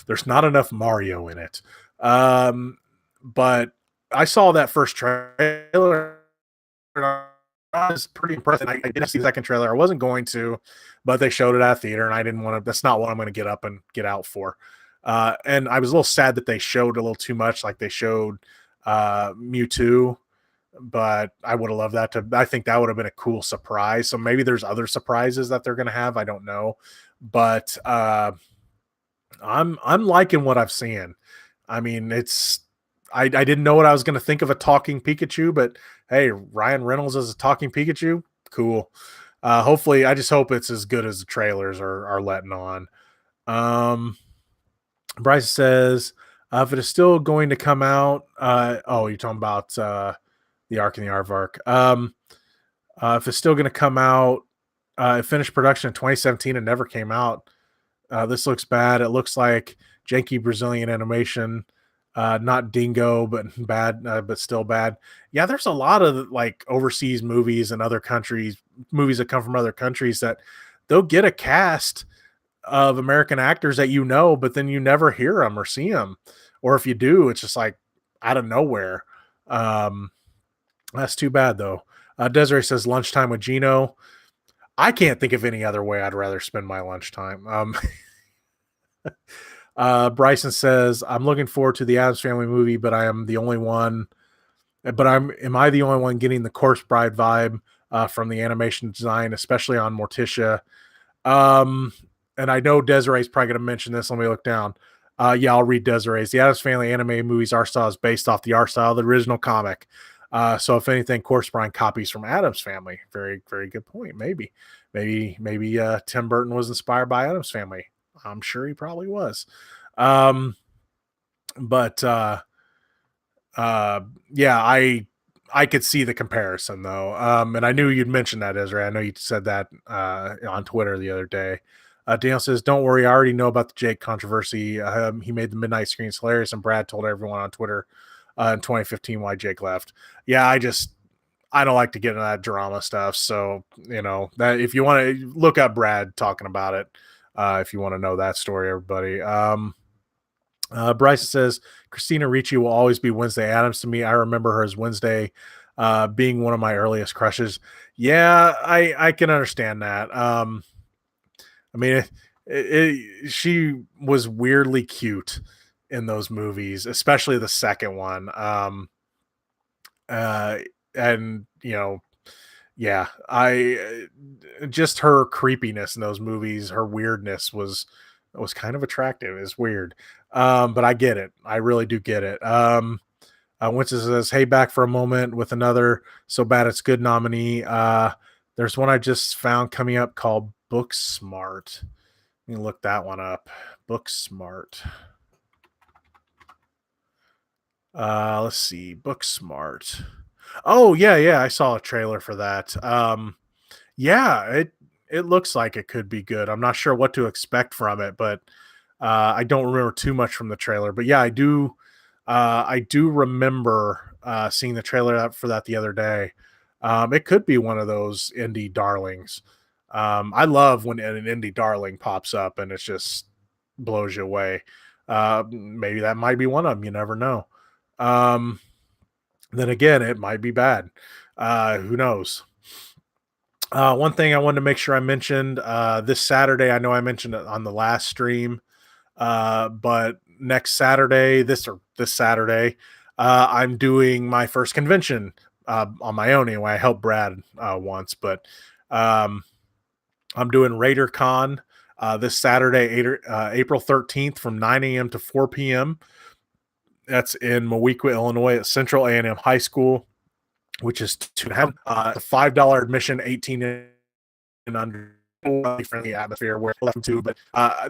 [SPEAKER 1] there's not enough Mario in it. But I saw that first trailer. I was pretty impressed. I didn't see the second trailer. I wasn't going to, but they showed it at a theater, and I didn't want to. That's not what I'm going to get up and get out for. And I was a little sad that they showed a little too much, like they showed Mewtwo, but I would have loved that to. I think that would have been a cool surprise. So maybe there's other surprises that they're going to have. I don't know, but I'm liking what I've seen. I mean, I didn't know what I was going to think of a talking Pikachu, but hey, Ryan Reynolds as a talking Pikachu, cool. Hopefully, I just hope it's as good as the trailers are letting on. Bryce says, if it is still going to come out, you're talking about the Ark and the Aardvark. If it's still going to come out, it finished production in 2017 and never came out. This looks bad. It looks like janky Brazilian animation. Not dingo, but bad, but still bad. Yeah, there's a lot of like overseas movies and other countries, movies that come from other countries that they'll get a cast of American actors that you know, but then you never hear them or see them. Or if you do, it's just like out of nowhere. That's too bad though. Desiree says lunchtime with Gino. I can't think of any other way I'd rather spend my lunchtime. Bryson says, I'm looking forward to the Addams Family movie, but I am the only one. But am I the only one getting the Corpse Bride vibe from the animation design, especially on Morticia? And I know Desiree's probably going to mention this. Let me look down. Yeah, I'll read Desiree's. The Addams Family animated movies art style is based off the art style of the original comic. So if anything, Corpse Bride copies from Addams Family. Very, very good point. Maybe Tim Burton was inspired by Addams Family. I'm sure he probably was. Yeah, I could see the comparison though. And I knew you'd mentioned that, Ezra. I know you said that on Twitter the other day. Daniel says, don't worry, I already know about the Jake controversy. He made the midnight screens hilarious, and Brad told everyone on Twitter in 2015 why Jake left. Yeah, I don't like to get into that drama stuff. So, that if you want to look up Brad talking about it, if you want to know that story, everybody. Bryce says, Christina Ricci will always be Wednesday Addams to me. I remember her as Wednesday being one of my earliest crushes. Yeah, I can understand that. I mean, she was weirdly cute in those movies, especially the second one. And yeah, I just her creepiness in those movies, her weirdness was kind of attractive. It's weird. But I get it. I really do get it. Winston says, hey, back for a moment with another So Bad It's Good nominee. There's one I just found coming up called Booksmart. Let me look that one up. Booksmart. Let's see. Booksmart. Oh, yeah. I saw a trailer for that. Yeah, it looks like it could be good. I'm not sure what to expect from it, but I don't remember too much from the trailer. But yeah, I do remember seeing the trailer for that the other day. It could be one of those indie darlings. I love when an indie darling pops up and it just blows you away. Maybe that might be one of them. You never know. Then again, it might be bad. Who knows? One thing I wanted to make sure I mentioned this Saturday, I know I mentioned it on the last stream, but next Saturday, this Saturday, I'm doing my first convention on my own anyway. I helped Brad once, but I'm doing RaiderCon this Saturday, April 13th from 9 a.m. to 4 p.m. That's in Moweaqua, Illinois at Central A&M High School, which is to have a $5 admission, 18 and under, friendly atmosphere where welcome to, but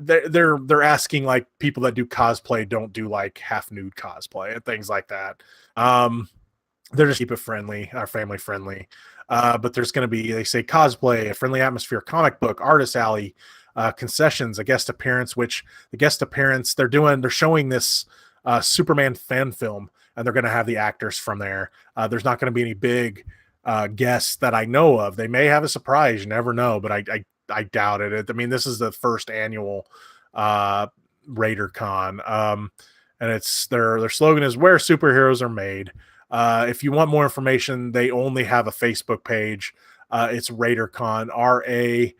[SPEAKER 1] they're asking like people that do cosplay don't do like half nude cosplay and things like that. They're just keep it friendly, family friendly. But there's going to be, they say, cosplay, a friendly atmosphere, comic book, artist alley, concessions, a guest appearance. Which the guest appearance they're showing this Superman fan film, and they're going to have the actors from there. There's not going to be any big guests that I know of. They may have a surprise, you never know, but I doubt it. I mean, this is the first annual Raider Con. And it's their slogan is where superheroes are made. If you want more information, they only have a Facebook page. It's RaiderCon, RaiderCon,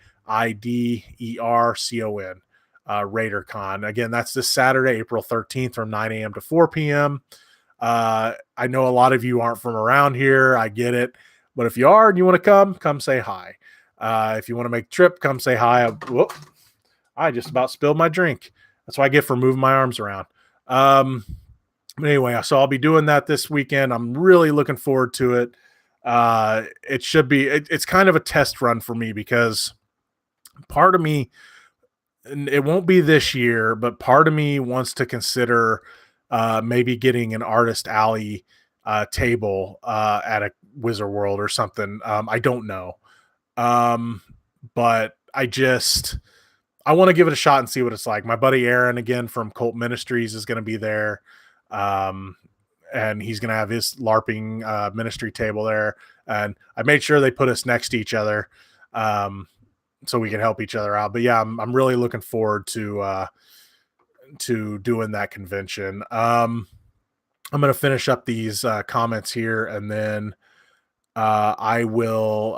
[SPEAKER 1] RaiderCon. Again, that's this Saturday, April 13th from 9 a.m. to 4 p.m. I know a lot of you aren't from around here. I get it. But if you are and you want to come say hi. If you want to make a trip, come say hi. Whoop, I just about spilled my drink. That's what I get for moving my arms around. Anyway, so I'll be doing that this weekend. I'm really looking forward to it. It should be, it's kind of a test run for me because part of me, and it won't be this year, but part of me wants to consider maybe getting an Artist Alley table at a Wizard World or something. I don't know. But I want to give it a shot and see what it's like. My buddy Aaron, again, from Cult Ministries, is going to be there. And he's going to have his LARPing ministry table there. And I made sure they put us next to each other so we can help each other out. But yeah, I'm really looking forward to doing that convention. I'm going to finish up these comments here, and then I will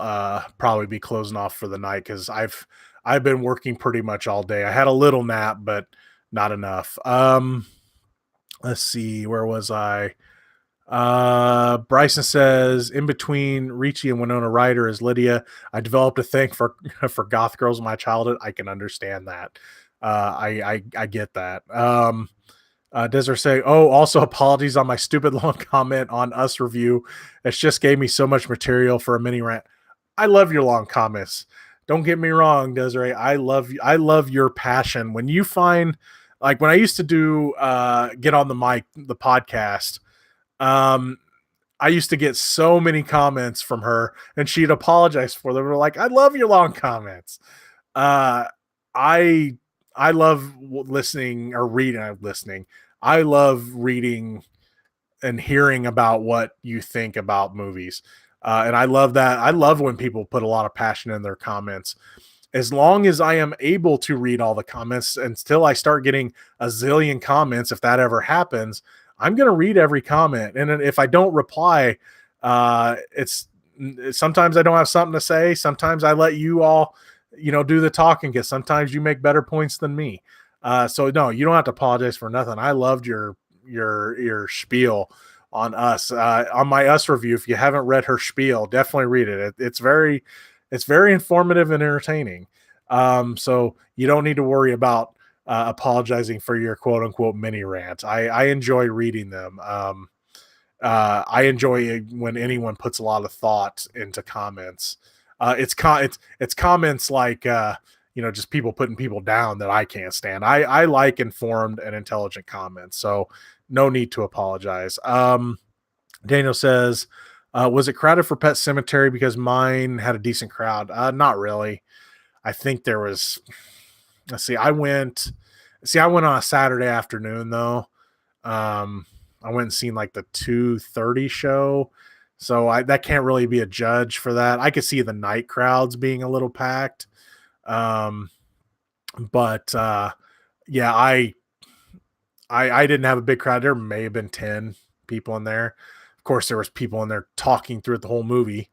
[SPEAKER 1] probably be closing off for the night because I've been working pretty much all day. I had a little nap, but not enough. Let's see, where was I? Bryson says, in between Ricci and Winona Ryder as Lydia, I developed a thing for goth girls in my childhood. I can understand that. I get that. Desert say, oh, also apologies on my stupid long comment on Us review. It's just gave me so much material for a mini rant. I love your long comments. Don't get me wrong, Desiree. I love your passion. When you find, like when I used to do Get on the Mic, the podcast, I used to get so many comments from her, and she'd apologize for them. We're like, I love your long comments. I love listening or reading. I love reading and hearing about what you think about movies. And I love that. I love when people put a lot of passion in their comments. As long as I am able to read all the comments, until I start getting a zillion comments, if that ever happens, I'm going to read every comment. And if I don't reply, it's sometimes I don't have something to say. Sometimes I let you all, do the talking, because sometimes you make better points than me. So no, you don't have to apologize for nothing. I loved your spiel on Us, on my Us review. If you haven't read her spiel, definitely read it. It's very informative and entertaining. So you don't need to worry about apologizing for your quote unquote mini rant. I enjoy reading them. I enjoy when anyone puts a lot of thought into comments. It's comments like, just people putting people down that I can't stand. I like informed and intelligent comments. So no need to apologize. Daniel says, was it crowded for Pet Cemetery? Because mine had a decent crowd. Not really. I think there was, I went on a Saturday afternoon though. I went and seen like the 2:30 show. So that can't really be a judge for that. I could see the night crowds being a little packed. But yeah, I didn't have a big crowd. There may have been 10 people in there. Of course, there was people in there talking through the whole movie.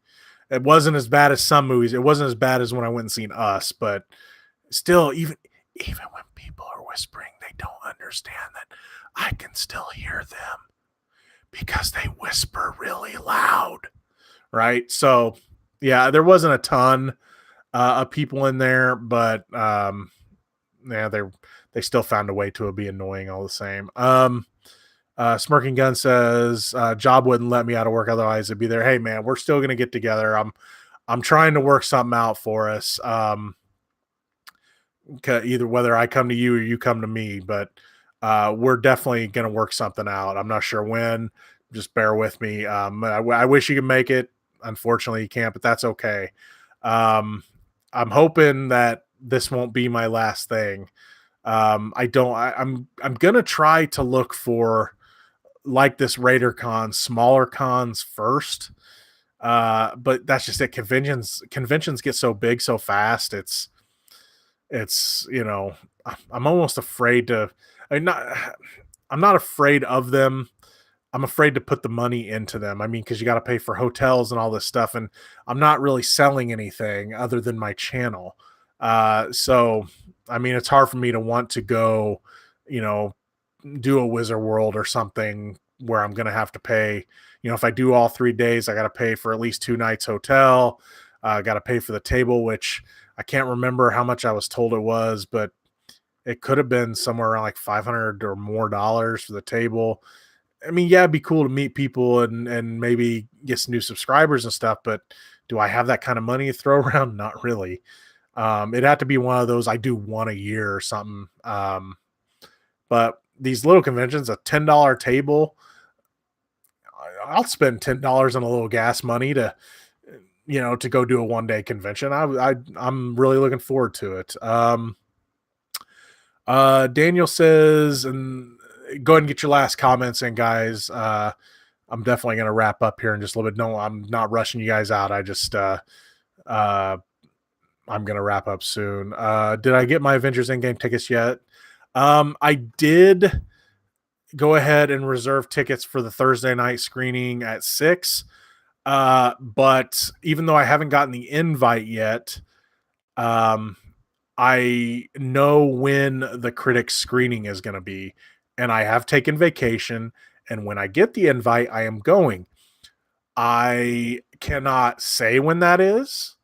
[SPEAKER 1] It wasn't as bad as some movies. It wasn't as bad as when I went and seen Us, but still, even when people are whispering, they don't understand that I can still hear them because they whisper really loud, right? So yeah, there wasn't a ton of people in there, but yeah, they still found a way to be annoying all the same. Smirking Gun says, job wouldn't let me out of work, otherwise it'd be there. Hey man, we're still gonna get together. I'm trying to work something out for us. Either whether I come to you or you come to me, but we're definitely gonna work something out. I'm not sure when. Just bear with me. I wish you could make it. Unfortunately, you can't, but that's okay. I'm hoping that this won't be my last thing. I'm gonna try to look for, like this RaiderCon, smaller cons first. But that's just it. Conventions get so big so fast. It's it's, I'm almost afraid to, I'm not, I'm not afraid of them. I'm afraid to put the money into them. I mean, because you got to pay for hotels and all this stuff, and I'm not really selling anything other than my channel. So, I mean, it's hard for me to want to go, you know, do a Wizard World or something where I'm going to have to pay. If I do all 3 days, I got to pay for at least 2 nights hotel. Got to pay for the table, which I can't remember how much I was told it was, but it could have been somewhere around like 500 or more dollars for the table. I mean, yeah, it'd be cool to meet people and maybe get some new subscribers and stuff, but do I have that kind of money to throw around? Not really. It'd have to be one of those I do one a year or something. But these little conventions, a $10 table, I'll spend $10 on a little gas money to go do a 1 day convention. I'm really looking forward to it. Daniel says, and go ahead and get your last comments in, guys. I'm definitely going to wrap up here in just a little bit. No, I'm not rushing you guys out. I just, I'm going to wrap up soon. Did I get my Avengers Endgame tickets yet? I did go ahead and reserve tickets for the Thursday night screening at 6. But even though I haven't gotten the invite yet, um, I know when the critic screening is going to be, and I have taken vacation. And when I get the invite, I am going. I cannot say when that is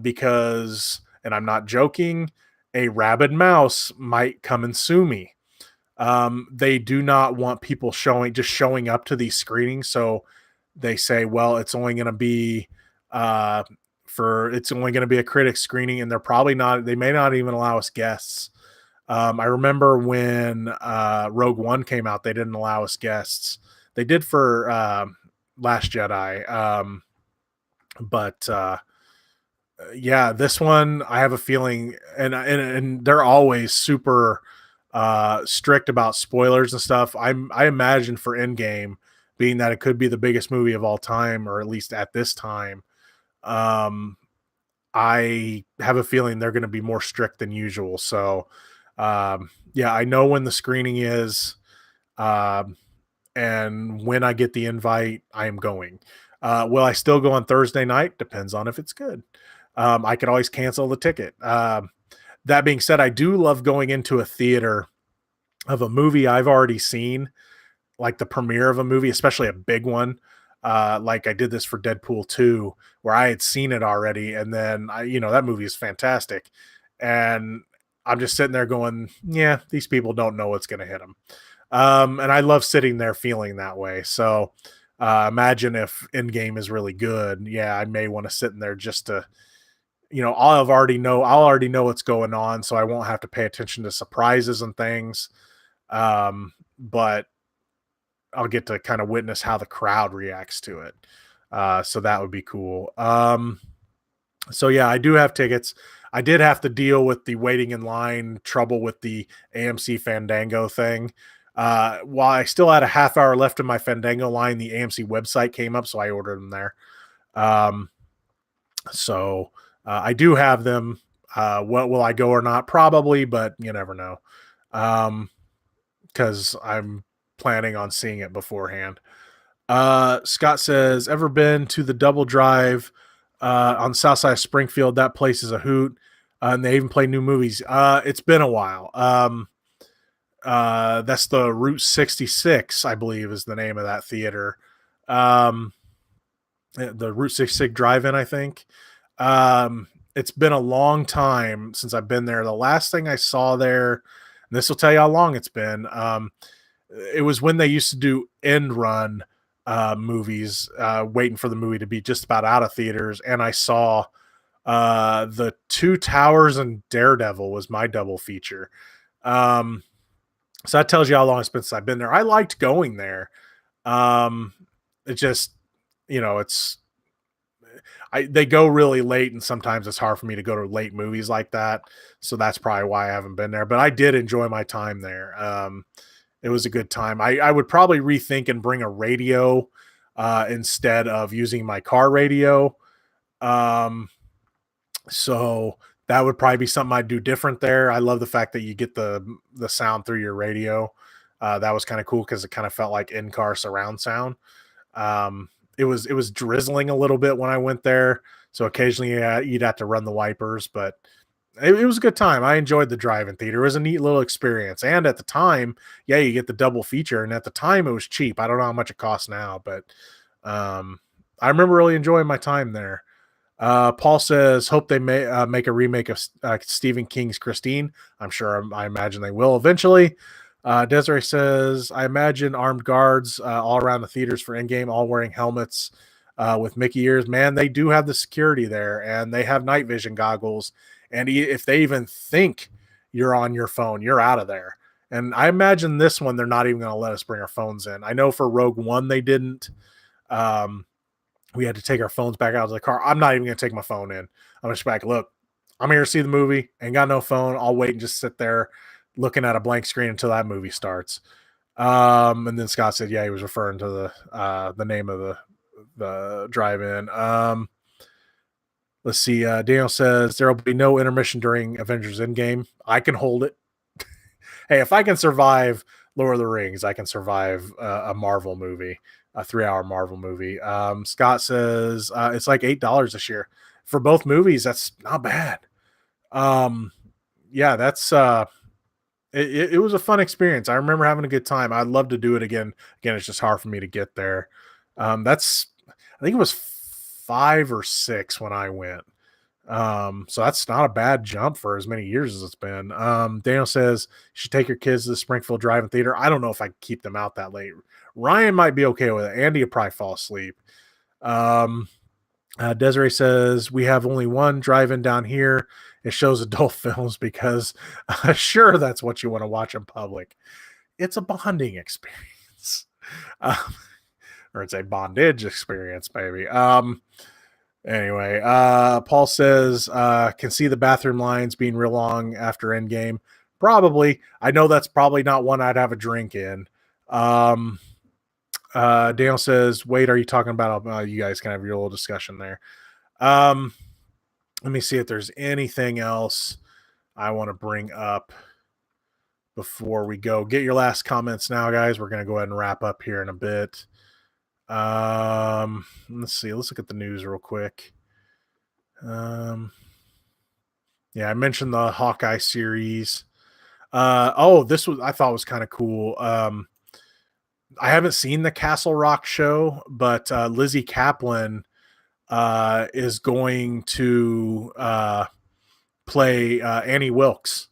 [SPEAKER 1] because, and I'm not joking, a rabid mouse might come and sue me. They do not want people showing up to these screenings. So they say, well, it's only going to be it's only going to be a critic screening, and they may not even allow us guests. I remember when Rogue One came out, they didn't allow us guests. They did for Last Jedi. But yeah, this one, I have a feeling, and they're always super strict about spoilers and stuff. I imagine for Endgame, being that it could be the biggest movie of all time, or at least at this time, I have a feeling they're going to be more strict than usual. So, yeah, I know when the screening is, and when I get the invite, I am going. Will I still go on Thursday night? Depends on if it's good. I could always cancel the ticket. That being said, I do love going into a theater of a movie I've already seen, like the premiere of a movie, especially a big one. Like I did this for Deadpool 2, where I had seen it already. And then that movie is fantastic. And I'm just sitting there going, yeah, these people don't know what's going to hit them. And I love sitting there feeling that way. So imagine if Endgame is really good. Yeah, I may want to sit in there just to, I'll already know what's going on, so I won't have to pay attention to surprises and things. But I'll get to kind of witness how the crowd reacts to it. So that would be cool. So yeah, I do have tickets. I did have to deal with the waiting in line trouble with the AMC Fandango thing. While I still had a half hour left in my Fandango line, the AMC website came up, so I ordered them there. So I do have them. What will I go or not? Probably, but you never know. Because I'm planning on seeing it beforehand. Scott says, ever been to the Double Drive on the south side of Springfield? That place is a hoot. And they even play new movies. It's been a while. That's the Route 66, I believe, is the name of that theater. The Route 66 Drive-In, I think. It's been a long time since I've been there. The last thing I saw there, and this will tell you how long it's been, it was when they used to do end run movies, waiting for the movie to be just about out of theaters, and I saw the Two Towers and Daredevil was my double feature. So that tells you how long it's been since I've been there. I liked going there. It just, they go really late, and sometimes it's hard for me to go to late movies like that. So that's probably why I haven't been there. But I did enjoy my time there. It was a good time. I would probably rethink and bring a radio instead of using my car radio. So That would probably be something I'd do different there. I love the fact that you get the sound through your radio. That was kind of cool because it kind of felt like in-car surround sound. Um, it was drizzling a little bit when I went there, so occasionally you'd have to run the wipers, but it was a good time. I enjoyed the drive-in theater. It was a neat little experience, and at the time, yeah, you get the double feature, and at the time it was cheap. I don't know how much it costs now, but um, I remember really enjoying my time there. Paul says, "Hope they may make a remake of Stephen King's Christine." I'm sure. I imagine they will eventually. Desiree says, "I imagine armed guards all around the theaters for Endgame, all wearing helmets with Mickey ears. Man, they do have the security there, and they have night vision goggles. And if they even think you're on your phone, you're out of there." And I imagine this one, they're not even going to let us bring our phones in. I know for Rogue One they didn't. Um, we had to take our phones back out of the car. I'm not even going to take my phone in. I'm just like, look, I'm here to see the movie. Ain't got no phone. I'll wait and just sit there looking at a blank screen until that movie starts. And then Scott said, yeah, he was referring to the name of the drive-in. Let's see. Daniel says there will be no intermission during Avengers Endgame. I can hold it. Hey, if I can survive Lord of the Rings, I can survive a Marvel movie, a 3-hour Marvel movie. Scott says it's like $8 this year for both movies. That's not bad. Yeah, that's it was a fun experience. I remember having a good time. I'd love to do it again. Again, it's just hard for me to get there. That's I think it was 5 or 6 when I went. So that's not a bad jump for as many years as it's been. Daniel says you should take your kids to the Springfield Drive-In Theater. I don't know if I can keep them out that late. Ryan might be okay with it. Andy would probably fall asleep. Desiree says we have only one drive-in down here. It shows adult films because sure, that's what you want to watch in public. It's a bonding experience. Um, or it's a bondage experience, baby. Anyway, Paul says can see the bathroom lines being real long after Endgame. Probably. I know that's probably not one I'd have a drink in. Daniel says, wait, are you talking about you guys can have your little discussion there. Let me see if there's anything else I want to bring up before we go. Get your last comments now, guys. We're going to go ahead and wrap up here in a bit. Let's see. Let's look at the news real quick. Yeah, I mentioned the Hawkeye series. This was I thought was kind of cool. I haven't seen the Castle Rock show, but Lizzie Kaplan is going to play Annie Wilkes,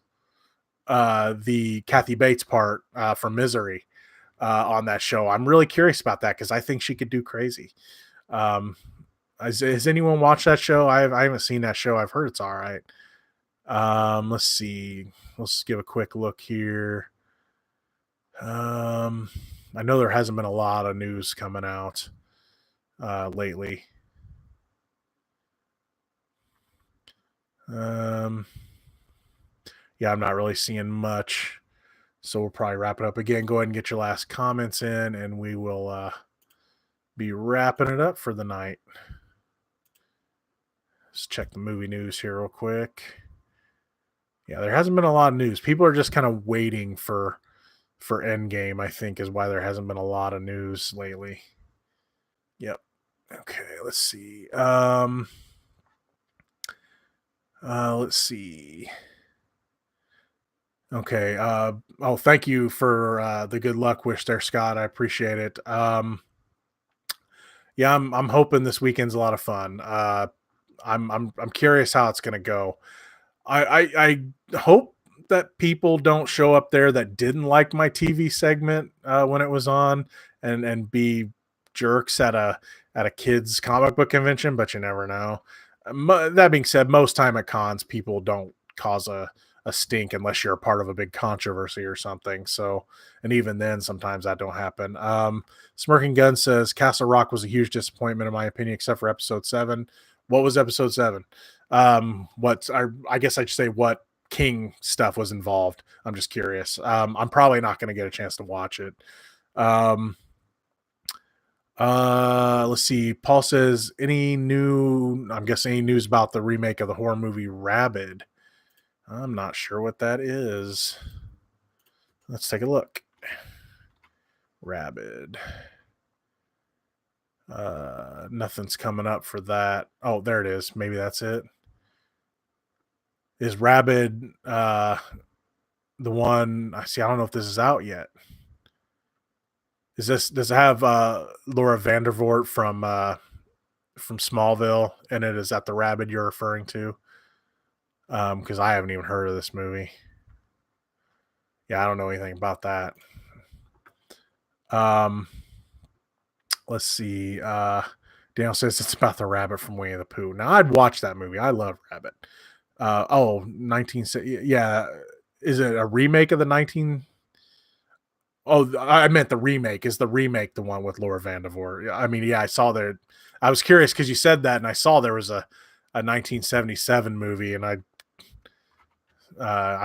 [SPEAKER 1] the Kathy Bates part from Misery. On that show. I'm really curious about that because I think she could do crazy. Has anyone watched that show? I haven't seen that show. I've heard it's all right. Let's see. Let's give a quick look here. I know there hasn't been a lot of news coming out lately. Yeah, I'm not really seeing much. So we'll probably wrap it up again. Go ahead and get your last comments in, and we will be wrapping it up for the night. Let's check the movie news here real quick. Yeah, there hasn't been a lot of news. People are just kind of waiting for Endgame, I think, is why there hasn't been a lot of news lately. Yep. Okay, let's see. Let's see. Okay. Thank you for the good luck wish there, Scott. I appreciate it. Yeah, I'm hoping this weekend's a lot of fun. I'm curious how it's gonna go. I hope that people don't show up there that didn't like my TV segment when it was on and be jerks at a kids comic book convention, but you never know. That being said, most time at cons, people don't cause a stink unless you're a part of a big controversy or something. So, and even then, sometimes that don't happen. Smirking Gun says Castle Rock was a huge disappointment in my opinion, except for episode 7. What was episode 7? I guess I should say what King stuff was involved. I'm just curious. I'm probably not going to get a chance to watch it. Let's see. Paul says I'm guessing any news about the remake of the horror movie Rabid? I'm not sure what that is. Let's take a look. Rabid. Nothing's coming up for that. Oh, there it is. Maybe that's it. Is Rabid the one? I see. I don't know if this is out yet. Is this does it have Laura Vandervoort from Smallville and it? Is that the Rabid you're referring to? Because I haven't even heard of this movie. Yeah, I don't know anything about that. Um, let's see. Daniel says it's about the rabbit from Winnie the Pooh. Now I'd watch that movie. I love Rabbit. Oh, 19 yeah. Is it a remake of the 19? Oh, I meant the remake. Is the remake the one with Laura Vandervoort? I mean, yeah, I saw there. I was curious because you said that, and I saw there was a 1977 movie, and I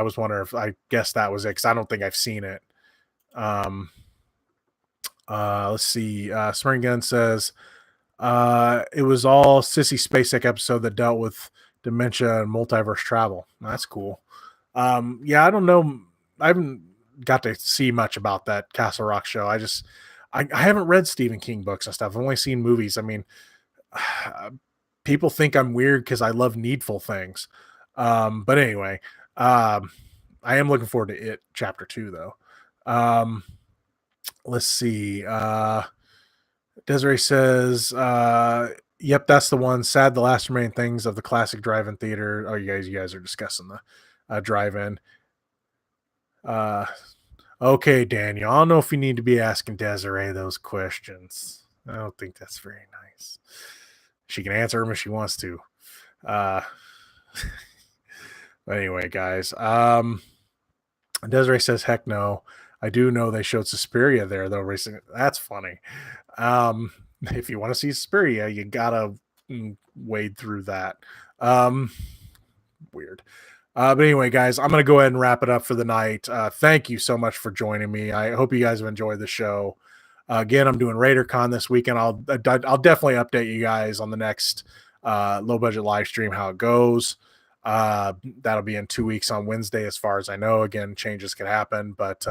[SPEAKER 1] was wondering if I guessed that was it because I don't think I've seen it. Um, let's see. Spring Gun says it was all Sissy Spacek episode that dealt with dementia and multiverse travel. That's cool. Yeah, I don't know. I haven't got to see much about that Castle Rock show. I haven't read Stephen King books and stuff. I've only seen movies. I mean, people think I'm weird because I love needful things. But anyway, I am looking forward to it chapter 2 though. Let's see. Desiree says, yep, that's the one. Sad the last remaining things of the classic drive-in theater. Oh, you guys are discussing the drive-in. Okay, Daniel. I don't know if you need to be asking Desiree those questions. I don't think that's very nice. She can answer them if she wants to. But anyway, guys. Desiree says, heck no. I do know they showed Suspiria there, though, recently. That's funny. If you want to see Suspiria, you gotta wade through that. Weird. But anyway, guys, I'm going to go ahead and wrap it up for the night. Thank you so much for joining me. I hope you guys have enjoyed the show. Again, I'm doing RaiderCon this weekend. I'll definitely update you guys on the next low budget live stream, how it goes. That'll be in 2 weeks on Wednesday, as far as I know. Again, changes could happen, but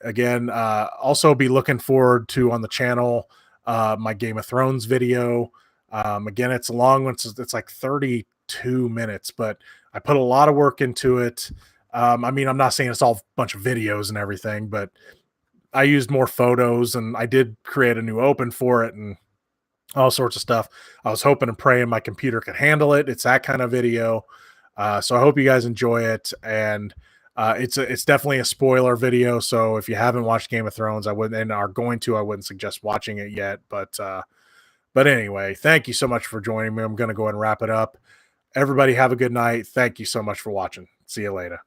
[SPEAKER 1] again, also be looking forward to on the channel my Game of Thrones video. Again, it's a long one. It's like 32 minutes, but I put a lot of work into it. I mean, I'm not saying it's all a bunch of videos and everything, but I used more photos and I did create a new open for it and all sorts of stuff. I was hoping and praying my computer could handle it. It's that kind of video. So I hope you guys enjoy it. And it's definitely a spoiler video. So if you haven't watched Game of Thrones, I wouldn't suggest watching it yet. But anyway, thank you so much for joining me. I'm going to go ahead and wrap it up. Everybody have a good night. Thank you so much for watching. See you later.